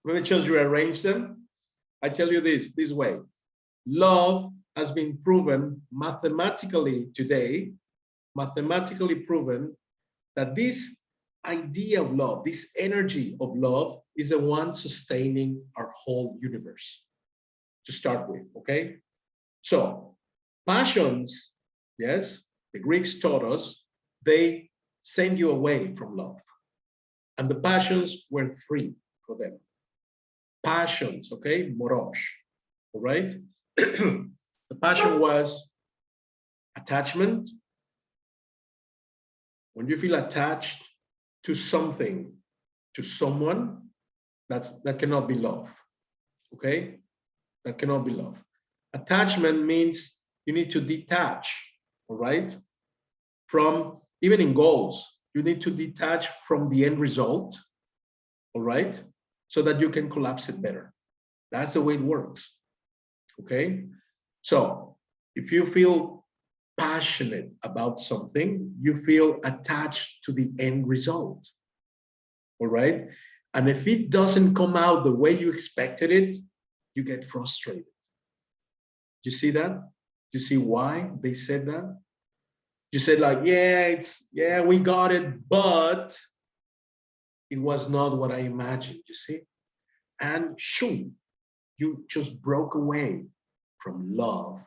Let me just rearrange them. I tell you this way. Love has been proven mathematically today, mathematically proven that this idea of love, this energy of love, is the one sustaining our whole universe to start with, okay? So passions, yes, the Greeks taught us, they send you away from love. And the passions were three for them. Passions, okay, moros, all right? The passion was attachment. When you feel attached to something, to someone, that cannot be love, okay? That cannot be love. Attachment means you need to detach, all right? From, even in goals, you need to detach from the end result, all right? So that you can collapse it better. That's the way it works, okay? So if you feel passionate about something, you feel attached to the end result, all right? And if it doesn't come out the way you expected it, you get frustrated. You see that? You see why they said that? You said like, yeah, we got it, but it was not what I imagined, you see? And shoot, you just broke away from love,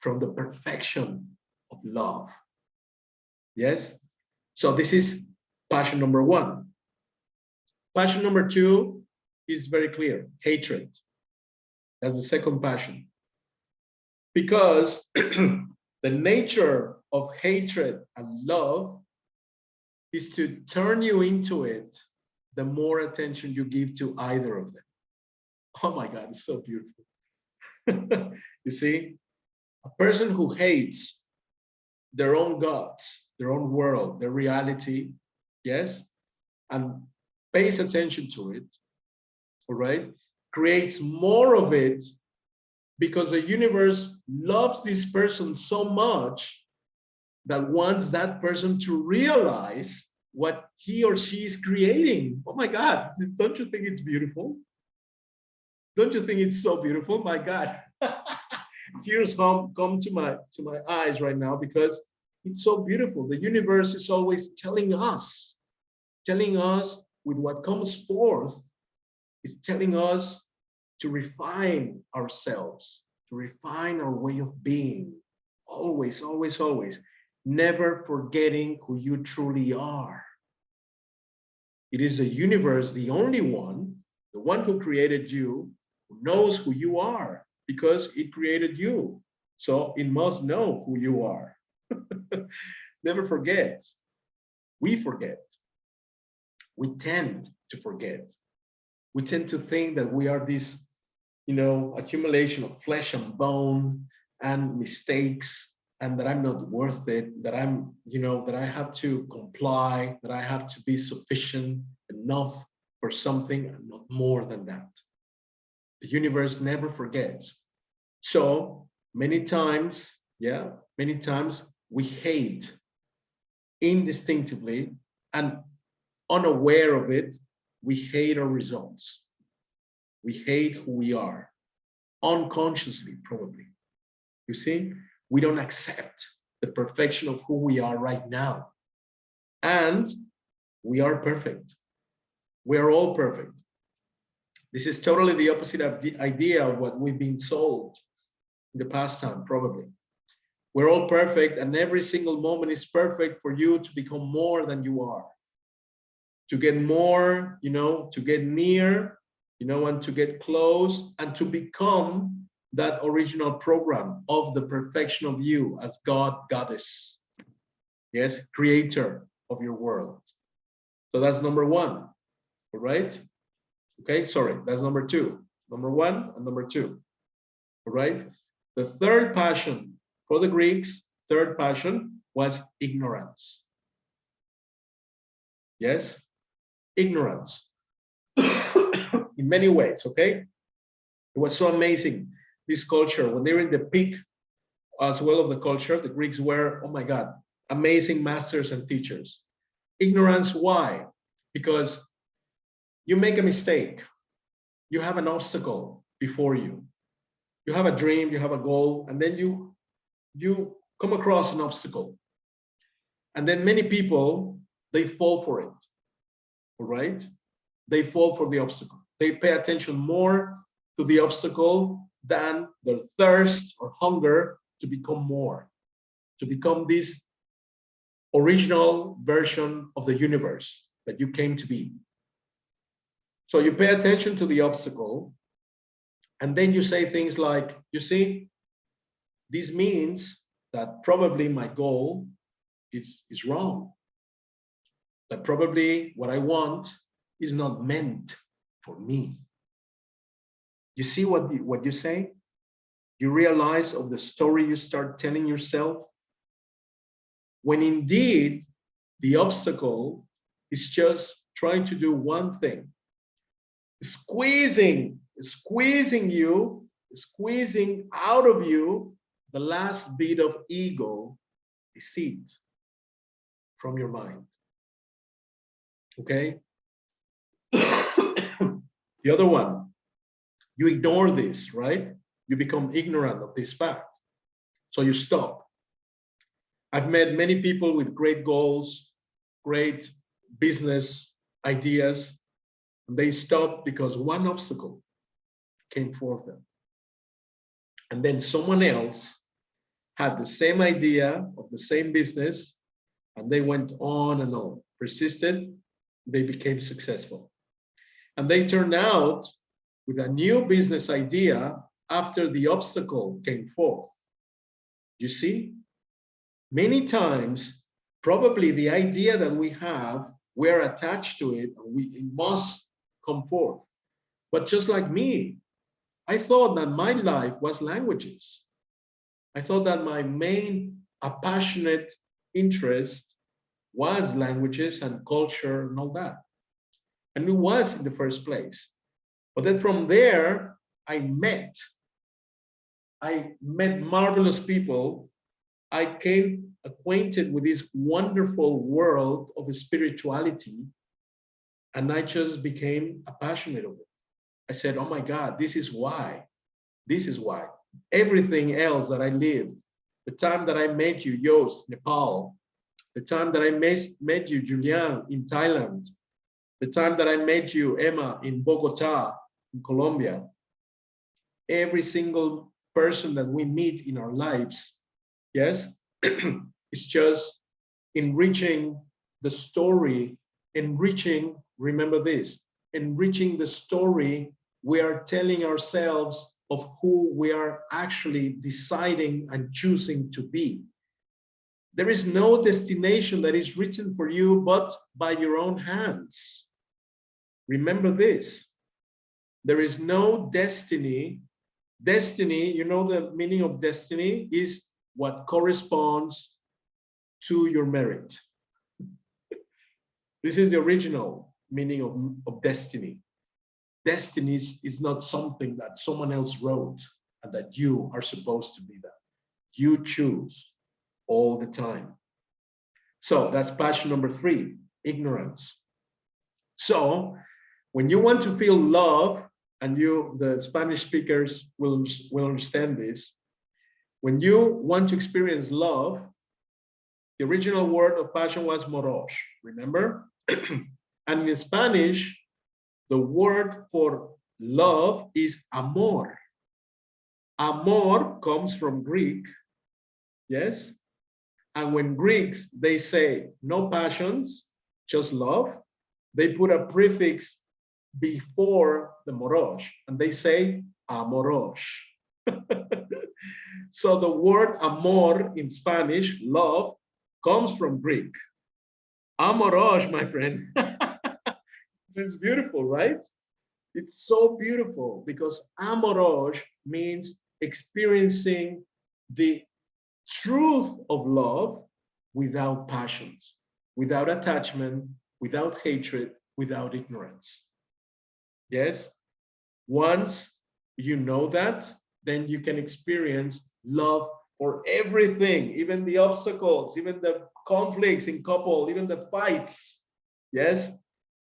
from the perfection of love. Yes? So this is passion number one. Passion number two is very clear, hatred. That's the second passion. Because the nature of hatred and love is to turn you into it the more attention you give to either of them. Oh my God, it's so beautiful. You see, a person who hates their own gods, their own world, their reality, yes, and pays attention to it, all right, creates more of it because the universe loves this person so much that wants that person to realize what he or she is creating. Oh my God, don't you think it's beautiful? Don't you think it's so beautiful? My God, tears come to my eyes right now because it's so beautiful. The universe is always telling us with what comes forth, it's telling us to refine ourselves, to refine our way of being. Always, always, always. Never forgetting who you truly are. It is the universe, the only one, the one who created you, who knows who you are because it created you. So it must know who you are. Never forget. We forget. We tend to forget. We tend to think that we are this, accumulation of flesh and bone and mistakes, and that I'm not worth it, that I'm, that I have to comply, that I have to be sufficient enough for something and not more than that. The universe never forgets. So many times, we hate instinctively and unaware of it, we hate our results. We hate who we are, unconsciously, probably. You see, we don't accept the perfection of who we are right now. And we are perfect. We are all perfect. This is totally the opposite of the idea of what we've been sold in the past time, probably. We're all perfect, and every single moment is perfect for you to become more than you are. To get more, to get near, and to get close, and to become that original program of the perfection of you as God, Goddess. Yes, creator of your world. So that's number one, all right? Okay, sorry, that's number two. Number one and number two, all right? The third passion for the Greeks, third passion was ignorance. Yes, ignorance. In many ways, okay? It was so amazing, this culture, when they were in the peak as well of the culture, the Greeks were, oh my God, amazing masters and teachers. Ignorance, why? Because you make a mistake. You have an obstacle before you. You have a dream, you have a goal, and then you come across an obstacle. And then many people, they fall for it, all right? They fall for the obstacle. They pay attention more to the obstacle than their thirst or hunger to become more, to become this original version of the universe that you came to be. So you pay attention to the obstacle, and then you say things like, you see, this means that probably my goal is wrong. That probably what I want is not meant for me. You see what you say? You realize of the story you start telling yourself? When indeed the obstacle is just trying to do one thing, squeezing you, squeezing out of you the last bit of ego, deceit from your mind. Okay? The other one, you ignore this, right? You become ignorant of this fact. So you stop. I've met many people with great goals, great business ideas, and they stopped because one obstacle came forth them. And then someone else had the same idea of the same business, and they went on and on, persisted, they became successful. And they turned out with a new business idea after the obstacle came forth. You see, many times, probably the idea that we have, we're attached to it, and it must come forth. But just like me, I thought that my life was languages. I thought that my main passionate interest was languages and culture and all that. And it was in the first place. But then from there, I met marvelous people. I came acquainted with this wonderful world of spirituality, and I just became passionate of it. I said, oh my God, this is why. This is why. Everything else that I lived, the time that I met you, Yost, Nepal, the time that I met you, Julian, in Thailand, the time that I met you, Emma, in Bogota, in Colombia, every single person that we meet in our lives, yes, it's just enriching the story, remember this, enriching the story we are telling ourselves of who we are actually deciding and choosing to be. There is no destination that is written for you but by your own hands. Remember this. There is no destiny. Destiny, you know the meaning of destiny is what corresponds to your merit. This is the original meaning of destiny. Destiny is not something that someone else wrote and that you are supposed to be that. You choose all the time. So that's passion number 3, ignorance. So when you want to feel love, and the Spanish speakers will understand this, when you want to experience love, the original word of passion was morosh, remember? And in Spanish, the word for love is amor. Amor comes from Greek, yes? And when Greeks, they say no passions, just love, they put a prefix before the morosh, and they say amorosh. So the word amor in Spanish, love, comes from Greek. Amorosh, my friend. It's beautiful, right? It's so beautiful because amorosh means experiencing the truth of love without passions, without attachment, without hatred, without ignorance. Yes? Once you know that, then you can experience love for everything, even the obstacles, even the conflicts in couple, even the fights, yes,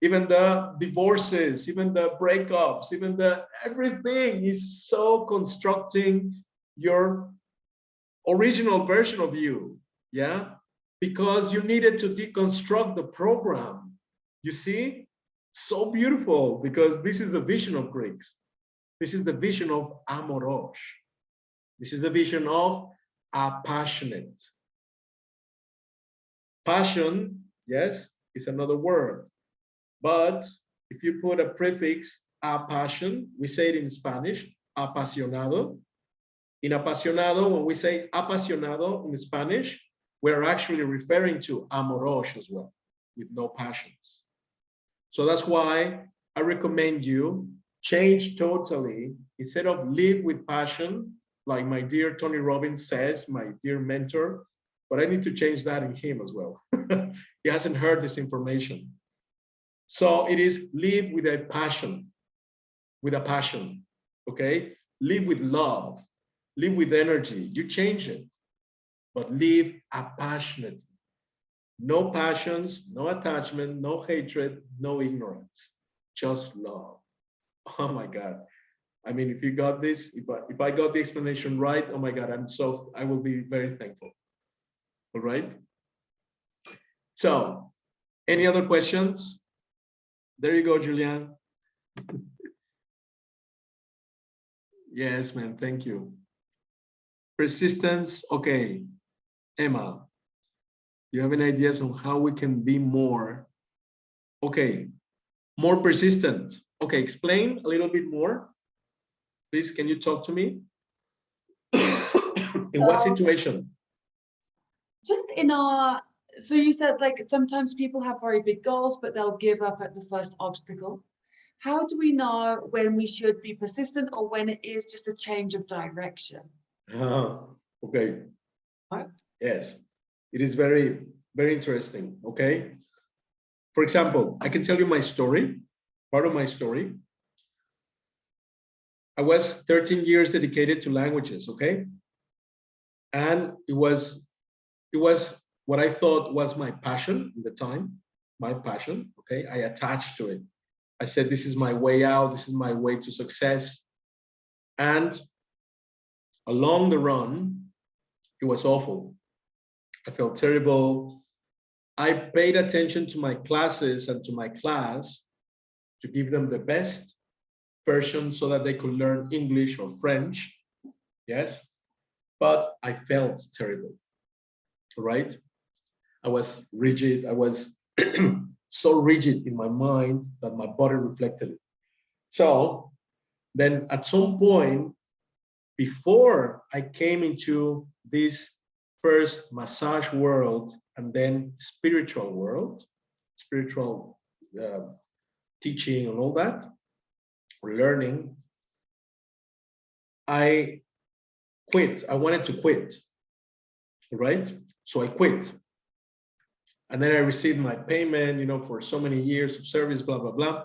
even the divorces, even the breakups, even the everything is so constructing your original version of you, yeah, because you needed to deconstruct the program. You see, so beautiful, because this is the vision of Greeks. This is the vision of amoros. This is the vision of passionate. Passion, yes, is another word. But if you put a prefix, passion, we say it in Spanish, apasionado. In apasionado, when we say apasionado in Spanish, we're actually referring to amoros as well, with no passions. So that's why I recommend you change totally. Instead of live with passion, like my dear Tony Robbins says, my dear mentor, but I need to change that in him as well. He hasn't heard this information. So it is live with a passion, okay? Live with love, live with energy. You change it, but live passionately. No passions, no attachment, no hatred, no ignorance, just love. Oh my God. I mean, if you got this, if I got the explanation right, oh my God, I will be very thankful. All right. So, any other questions? There you go, Julian. Yes, man, thank you. Persistence, okay. Emma, do you have any ideas on how we can be more, okay, more persistent? Okay, explain a little bit more. Please, can you talk to me? In what situation? Just in our, so you said like sometimes people have very big goals, but they'll give up at the first obstacle. How do we know when we should be persistent or when it is just a change of direction? Okay. Right. Yes, it is very, very interesting. Okay. For example, I can tell you my story, part of my story. I was 13 years dedicated to languages, okay? And it was what I thought was my passion at the time, my passion, okay? I attached to it. I said, this is my way out, this is my way to success. And along the run, it was awful. I felt terrible. I paid attention to my classes and to my class to give them the best version so that they could learn English or French, yes? But I felt terrible, right? I was rigid. I was so rigid in my mind that my body reflected it. So then at some point, before I came into this first massage world and then spiritual world, spiritual teaching and all that, learning, I quit. I wanted to quit, right? So I quit. And then I received my payment, you know, for so many years of service, blah, blah, blah.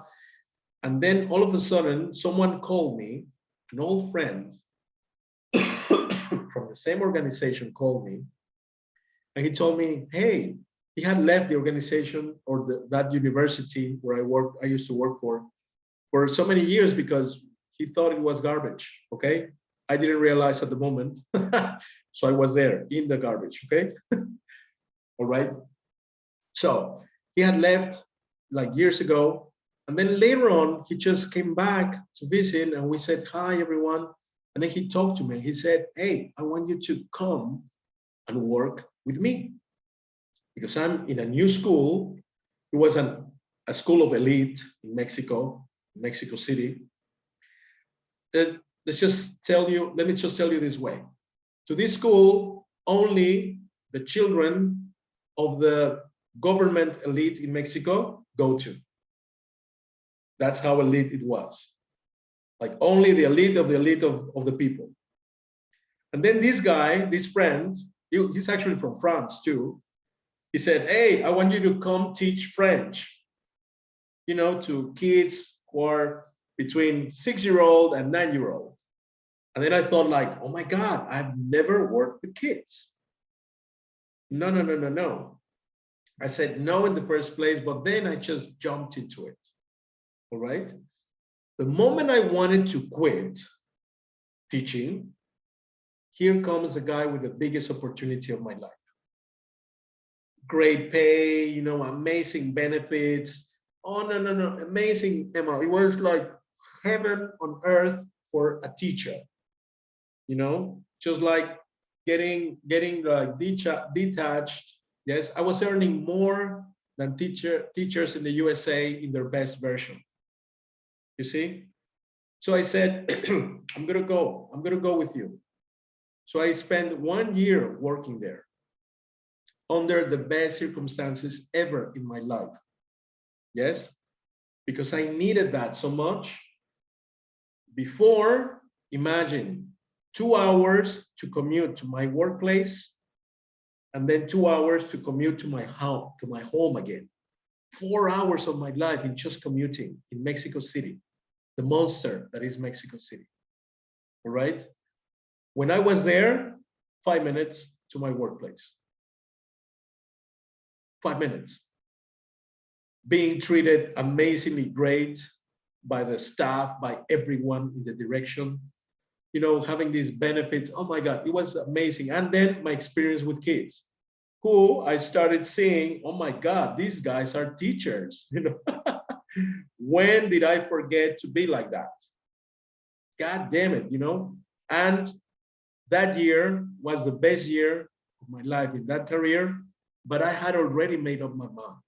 And then all of a sudden, someone called me, an old friend from the same organization called me. And he told me, hey, he had left the organization or that university where I used to work for so many years because he thought it was garbage, okay? I didn't realize at the moment. So I was there in the garbage, okay? All right. So he had left like years ago. And then later on, he just came back to visit and we said, hi, everyone. And then he talked to me. He said, hey, I want you to come and work with me because I'm in a new school. It was a school of elite in Mexico City. Let me just tell you this way. To this school, only the children of the government elite in Mexico go to. That's how elite it was. Like only the elite of the people. And then this guy, this friend, he's actually from France too. He said, hey, I want you to come teach French, you know, to kids who are between 6-year-old and 9-year-old. And then I thought like, oh my God, I've never worked with kids. No, no, no, no, no. I said no in the first place, but then I just jumped into it. All right. The moment I wanted to quit teaching, here comes the guy with the biggest opportunity of my life. Great pay, you know, amazing benefits. Oh, no, no, no, amazing, Emma. It was like heaven on earth for a teacher, you know, just like getting like detached. Yes, I was earning more than teachers in the USA in their best version. You see? So I said, I'm gonna go with you. So I spent 1 year working there under the best circumstances ever in my life. Yes, because I needed that so much. Before, imagine 2 hours to commute to my workplace and then 2 hours to commute to my home again. 4 hours of my life in just commuting in Mexico City, the monster that is Mexico City. All right. When I was there, 5 minutes to my workplace. 5 minutes. Being treated amazingly great by the staff, by everyone in the direction, you know, having these benefits. Oh my God, it was amazing. And then my experience with kids, who I started seeing, oh my God, these guys are teachers, you know. When did I forget to be like that? God damn it, you know. And that year was the best year of my life in that career, but I had already made up my mind.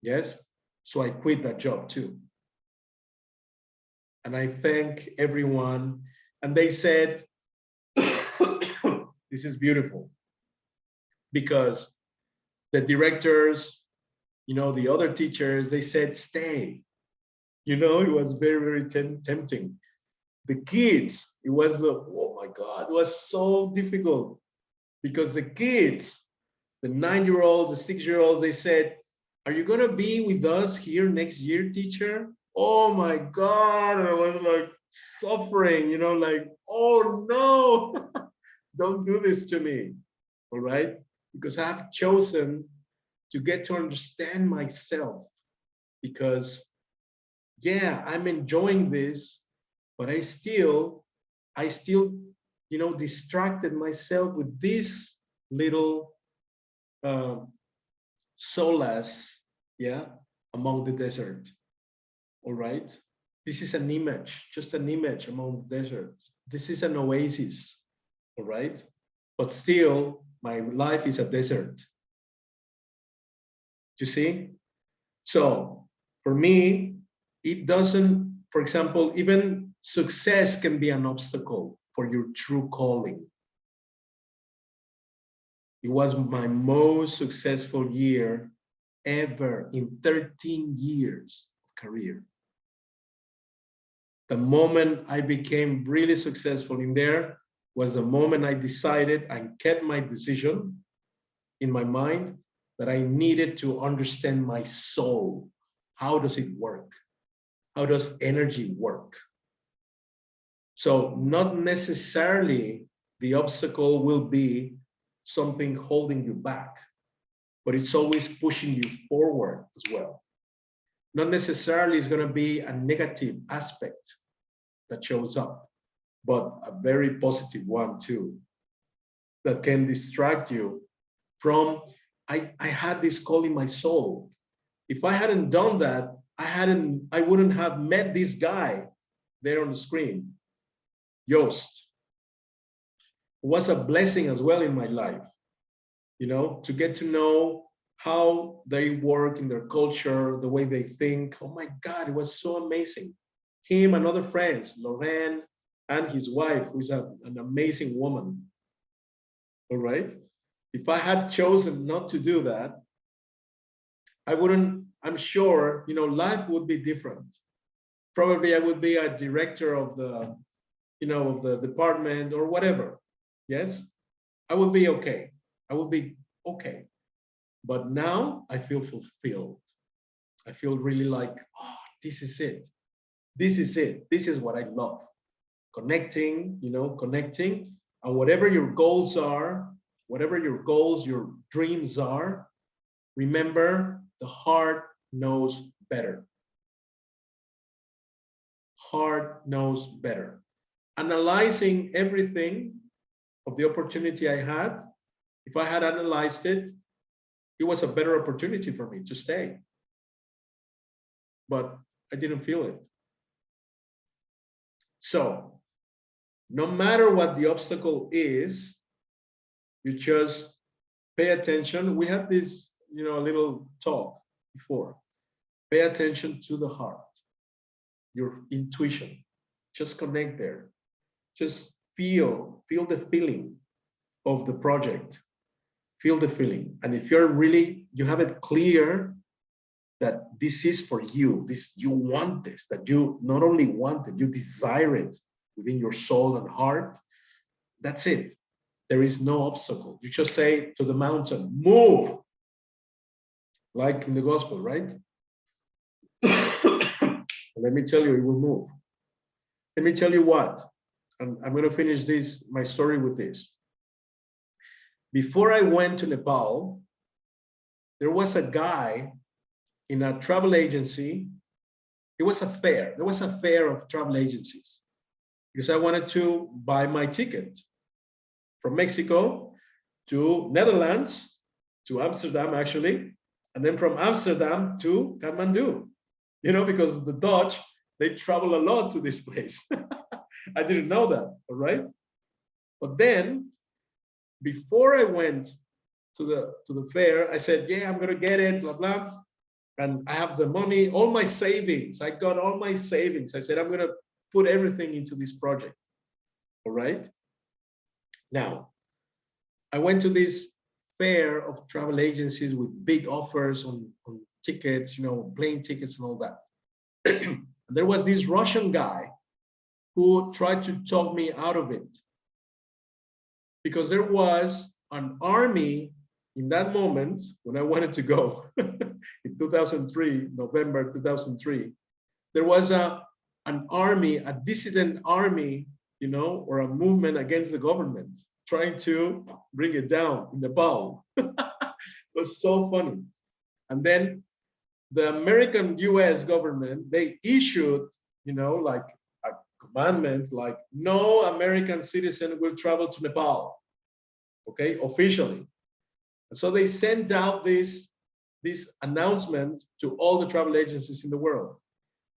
Yes, so I quit that job too. And I thank everyone. And they said, this is beautiful, because the directors, you know, the other teachers, they said, stay. You know, it was very, very tempting. The kids, it was the, oh my God, it was so difficult, because the kids, the 9-year-olds, the 6-year-olds, they said, are you gonna be with us here next year, teacher? Oh my God, I was like suffering, you know, like, oh no, don't do this to me, all right? Because I've chosen to get to understand myself, because yeah, I'm enjoying this, but I still, you know, distracted myself with this little solace, yeah, among the desert. All right. This is an image, just an image among the desert. This is an oasis. All right. But still, my life is a desert. You see? So for me, it doesn't, for example, even success can be an obstacle for your true calling. It was my most successful year ever in 13 years of career. The moment I became really successful in there was the moment I decided and kept my decision in my mind that I needed to understand my soul. How does it work? How does energy work? So not necessarily the obstacle will be something holding you back, but it's always pushing you forward as well. Not necessarily it's going to be a negative aspect that shows up, but a very positive one too, that can distract you from, I had this call in my soul. If I hadn't done that, I wouldn't have met this guy there on the screen, Yost. It was a blessing as well in my life, you know, to get to know how they work in their culture, the way they think. Oh my God, it was so amazing. Him and other friends, Lorraine and his wife, who's an amazing woman. All right. If I had chosen not to do that, I wouldn't, I'm sure, you know, life would be different. Probably I would be a director of the, you know, of the department or whatever. Yes, I would be okay. I would be okay. But now I feel fulfilled. I feel really like, oh, this is it. This is it. This is what I love. connecting, you know, connecting. And whatever your goals are, whatever your goals, your dreams are, remember the heart knows better. Heart knows better. Analyzing everything of the opportunity I had, if I had analyzed it, it was a better opportunity for me to stay. But I didn't feel it. So no matter what the obstacle is, you just pay attention. We had this, you know, a little talk before. Pay attention to the heart, your intuition. Just connect there. Just feel the feeling of the project. Feel the feeling. And if you're really, you have it clear that this is for you, this, you want this, that you not only want it, you desire it within your soul and heart, that's it. There is no obstacle. You just say to the mountain, move, like in the gospel, right? Let me tell you, it will move. Let me tell you what, and I'm going to finish this, my story with this. Before I went to Nepal, there was a guy in a travel agency. It was a fair. There was a fair of travel agencies because I wanted to buy my ticket from Mexico to Netherlands, to Amsterdam actually, and then from Amsterdam to Kathmandu, you know, because the Dutch, they travel a lot to this place. I didn't know that, all right? But then, before I went to the fair, I said, yeah, I'm gonna get it, blah, blah. And I have the money, all my savings. I got all my savings. I said, I'm gonna put everything into this project, all right? Now, I went to this fair of travel agencies with big offers on tickets, you know, plane tickets and all that. There was this Russian guy who tried to talk me out of it because there was an army in that moment when I wanted to go in 2003, November 2003, there was an army, a dissident army, you know, or a movement against the government trying to bring it down in Nepal. It was so funny. And then the American US government, they issued, you know, like a commandment, like no American citizen will travel to Nepal, okay, officially. And so they sent out this announcement to all the travel agencies in the world.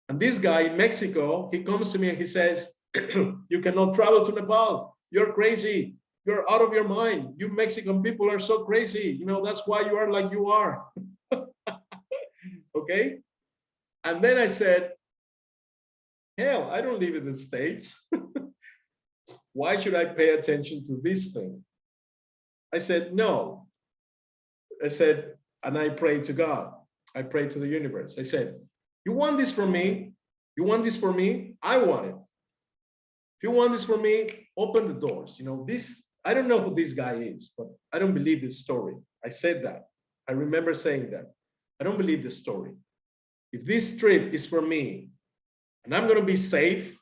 And this guy in Mexico, he comes to me and he says, you cannot travel to Nepal. You're crazy. You're out of your mind. You Mexican people are so crazy. You know, that's why you are like you are. Okay. And then I said, hell, I don't live in the States. Why should I pay attention to this thing? I said, no. I said, and I prayed to God. I prayed to the universe. I said, you want this from me? You want this for me? I want it. If you want this for me, open the doors. You know, this, I don't know who this guy is, but I don't believe this story. I said that. I remember saying that. I don't believe this story. If this trip is for me and I'm going to be safe,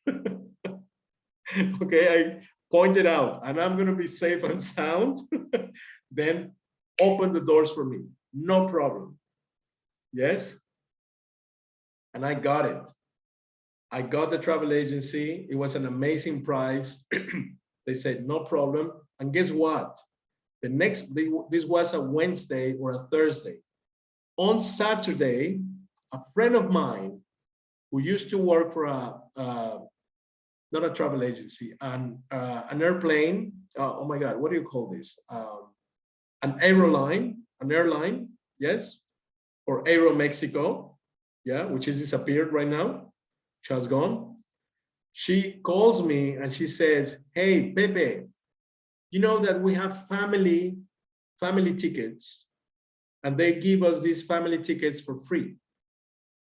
okay, I pointed out, and I'm going to be safe and sound, then open the doors for me. No problem. Yes. And I got it. I got the travel agency. It was an amazing price. They said, no problem. And guess what? The next, this was a Wednesday or a Thursday. On Saturday, a friend of mine who used to work for not a travel agency, an airplane. Oh my God, what do you call this? An airline, yes, or Aero Mexico, yeah, which has disappeared right now. She has gone. She calls me and she says, hey, Pepe, you know that we have family tickets and they give us these family tickets for free.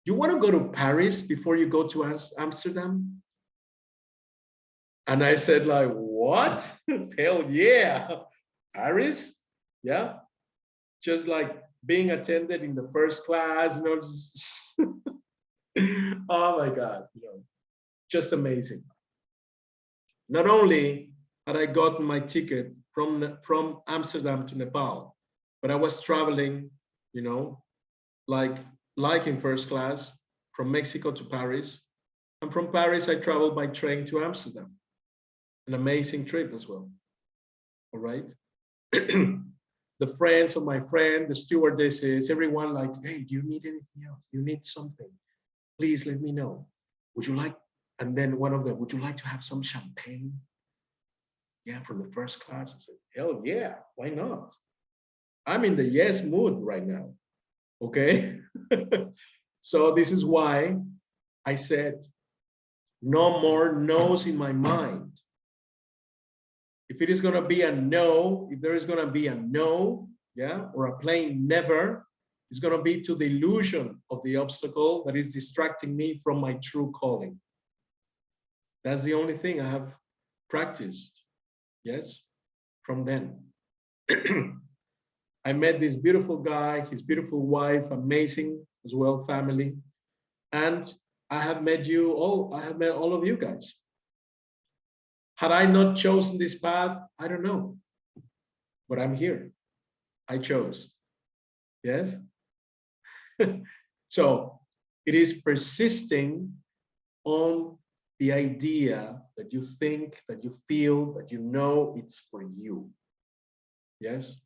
You want to go to Paris before you go to Amsterdam? And I said, like, what? Hell yeah. Paris? Yeah. Just like being attended in the first class, you know, just oh my God, you know, just amazing. Not only had I gotten my ticket from Amsterdam to Nepal, but I was traveling, you know, like in first class from Mexico to Paris. And from Paris, I traveled by train to Amsterdam. An amazing trip as well. All right. The friends of my friend, the stewardesses, everyone like, hey, do you need anything else? You need something? Please let me know. Would you like, and then one of them, would you like to have some champagne? Yeah, from the first class. I said, hell yeah, why not? I'm in the yes mood right now. Okay. So this is why I said, no more no's in my mind. If it is going to be a no, if there is going to be a no, yeah, or a plain never, it's going to be to the illusion of the obstacle that is distracting me from my true calling. That's the only thing I have practiced, yes, from then. I met this beautiful guy, his beautiful wife, amazing as well, family. And I have met you all, I have met all of you guys. Had I not chosen this path, I don't know, but I'm here. I chose, yes? So it is persisting on the idea that you think, that you feel, that you know it's for you, yes?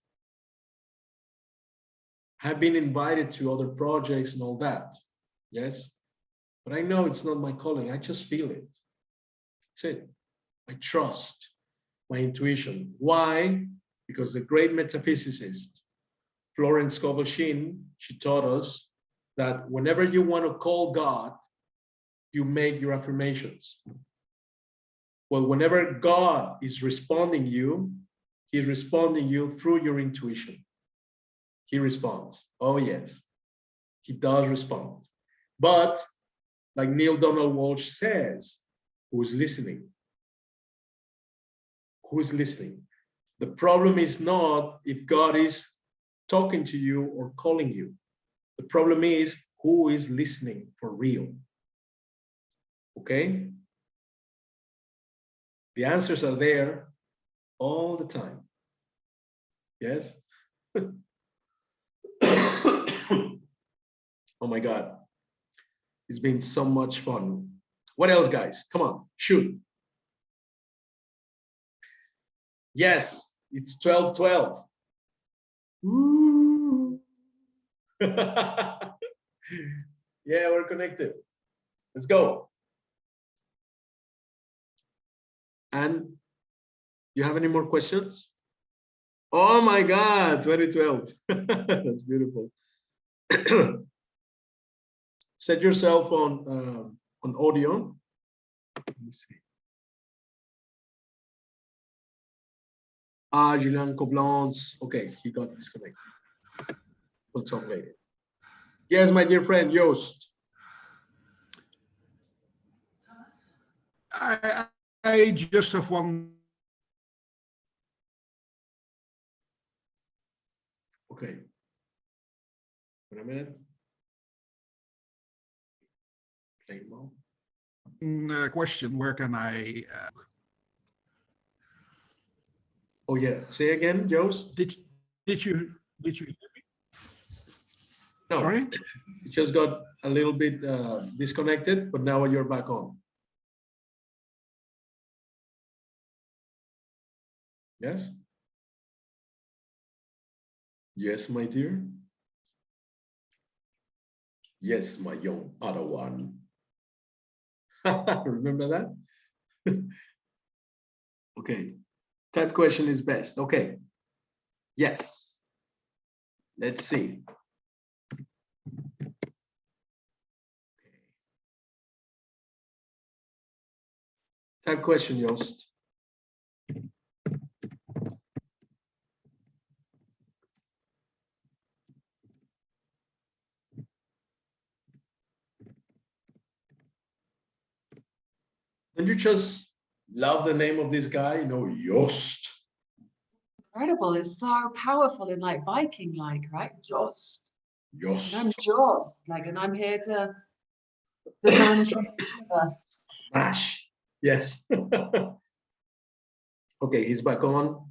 I've been invited to other projects and all that, yes? But I know it's not my calling, I just feel it. That's it. I trust my intuition. Why? Because the great metaphysicist, Florence Scovel-Shinn, she taught us that whenever you want to call God, you make your affirmations. Well, whenever God is responding you, he's responding you through your intuition. He responds. Oh, yes, he does respond. But like Neil Donald Walsh says, who's listening? Who's listening? The problem is not if God is talking to you or calling you. The problem is who is listening for real. Okay? The answers are there all the time. Yes? Oh my God. It's been so much fun. What else, guys? Come on, shoot. Yes, it's 12:12. Yeah, we're connected. Let's go. And you have any more questions? Oh my God, 2012. That's beautiful. Set yourself on audio. Let me see. Ah, Julian Coblence. Okay, he got disconnected. We'll talk later. Yes, my dear friend, Joost. I just have one. Okay. Wait a minute. Play mode. Question. Where can I? Oh yeah. Say again, Joost. Did you? No. Sorry. It just got a little bit disconnected, but now you're back on. Yes? Yes, my dear. Yes, my young Padawan. Remember that? Okay. Type question is best. Okay. Yes. Let's see. Type question, Joost. Don't you just love the name of this guy? You know, Joost. Incredible. It's so powerful and like Viking like, right? Jost. Joost. I'm Jost. Like, and I'm here to vanish from the universe. Smash. Yes. Okay, he's back on.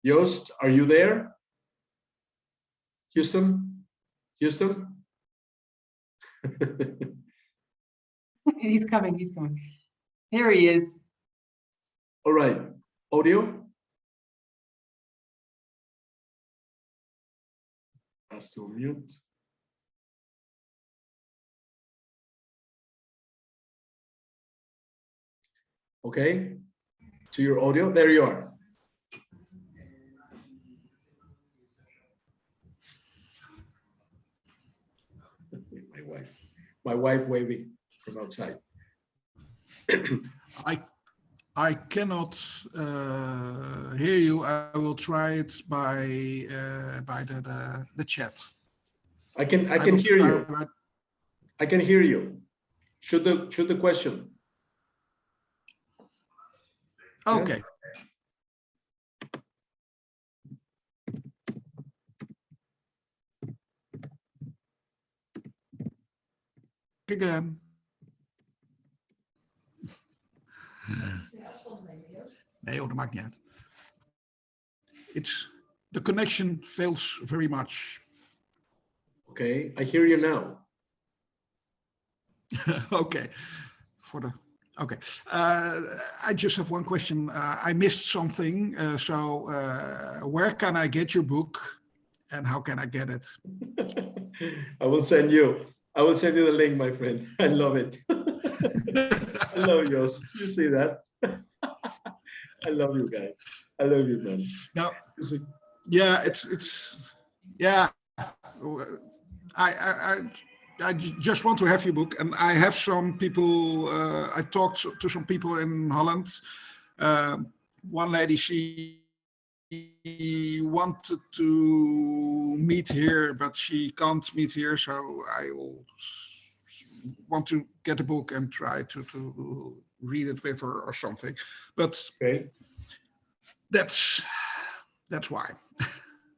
Joost, are you there? Houston? Houston? He's coming, he's coming. Here he is. All right, audio? Has to mute. Okay, to your audio, there you are. My wife waving from outside. I cannot hear you. I will try it by the chat. I can will hear try you. I can hear you. Should the question. Okay. Again. Nee hoor, dat maakt niet uit. The connection fails very much. Okay, I hear you now. Okay. Okay. I just have one question. I missed something. So where can I get your book and how can I get it? I will send you the link, my friend. I love it. I love yours. You see that? I love you, guy. I love you, man. No. Yeah, yeah. I just want to have your book, and I have some people. I talked to some people in Holland. One lady, she wanted to meet here, but she can't meet here, so I will want to get a book and try to read it with her or something. But okay, that's why.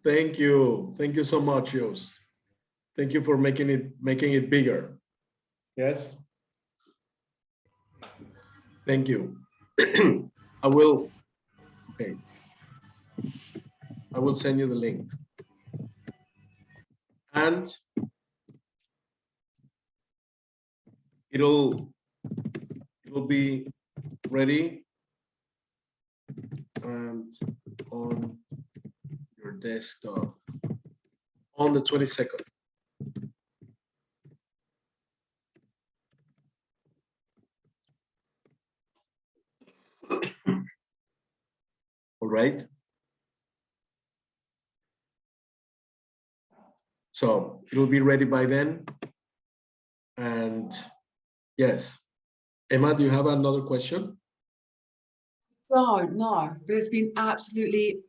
Thank you so much, Joost. Thank you for making it bigger. Yes. Thank you. I will. Okay. I will send you the link. And it'll be ready and on your desktop on the 22nd. All right. So it will be ready by then. And yes. Emma, do you have another question? No, but it's been absolutely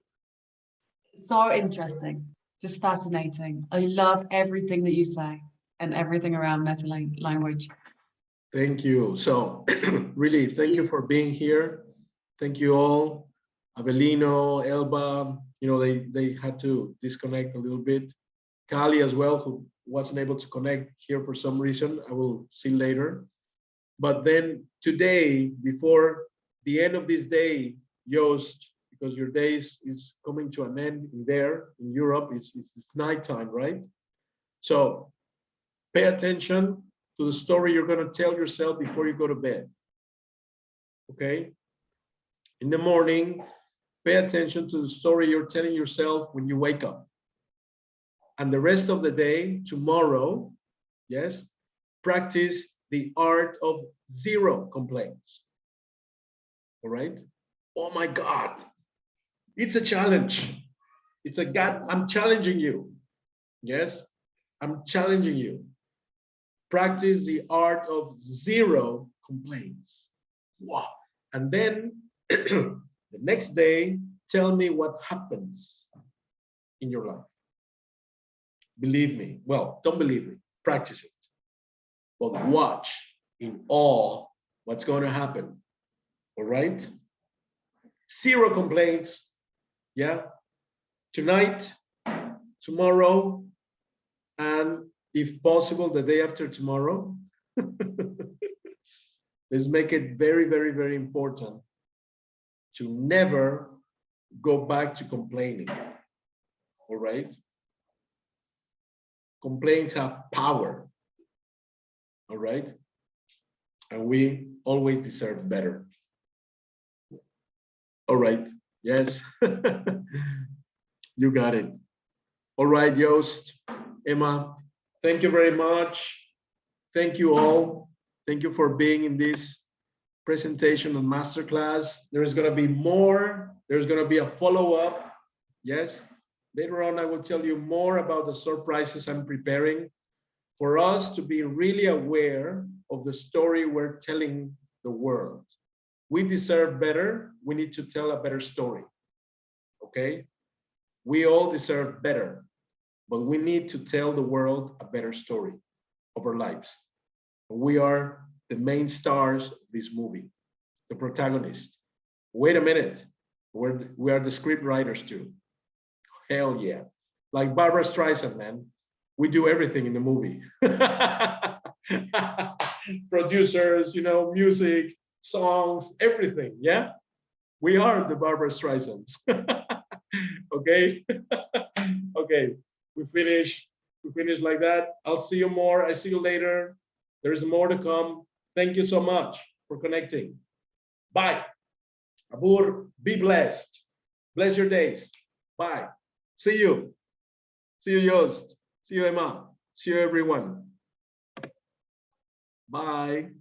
so interesting, just fascinating. I love everything that you say and everything around meta-language. Thank you. So really, thank you for being here. Thank you all. Avelino, Elba, you know, they had to disconnect a little bit. Kali as well, who wasn't able to connect here for some reason. I will see later. But then today, before the end of this day, Joost, because your days is coming to an end there in Europe, it's nighttime, right? So pay attention to the story you're going to tell yourself before you go to bed. Okay? In the morning, pay attention to the story you're telling yourself when you wake up. And the rest of the day, tomorrow, yes, practice the art of zero complaints. All right? Oh my God. It's a challenge. It's a God, I'm challenging you. Yes, I'm challenging you. Practice the art of zero complaints. Wow. And then the next day, tell me what happens in your life. Believe me. Well, don't believe me. Practice it. But watch in awe what's going to happen. All right? Zero complaints. Yeah. Tonight, tomorrow, and if possible, the day after tomorrow. let's make it very, very, very important to never go back to complaining. All right? Complaints have power. All right? And we always deserve better. All right. Yes. You got it. All right, Joost, Emma, thank you very much. Thank you all. Thank you for being in this presentation and masterclass. There's going to be more. There's going to be a follow-up. Yes. Later on, I will tell you more about the surprises I'm preparing for us to be really aware of the story we're telling the world. We deserve better. We need to tell a better story. Okay? We all deserve better, but we need to tell the world a better story of our lives. We are the main stars of this movie, the protagonists. Wait a minute, we are the script writers too. Hell yeah. Like Barbara Streisand, man. We do everything in the movie. Producers, you know, music, songs, everything, yeah? We are the Barbara Streisands. Okay? Okay, we finish like that. I'll see you more. I see you later. There's more to come. Thank you so much for connecting. Bye. Abur, be blessed. Bless your days. Bye. See you. See you, Joost. See you, Emma. See you, everyone. Bye.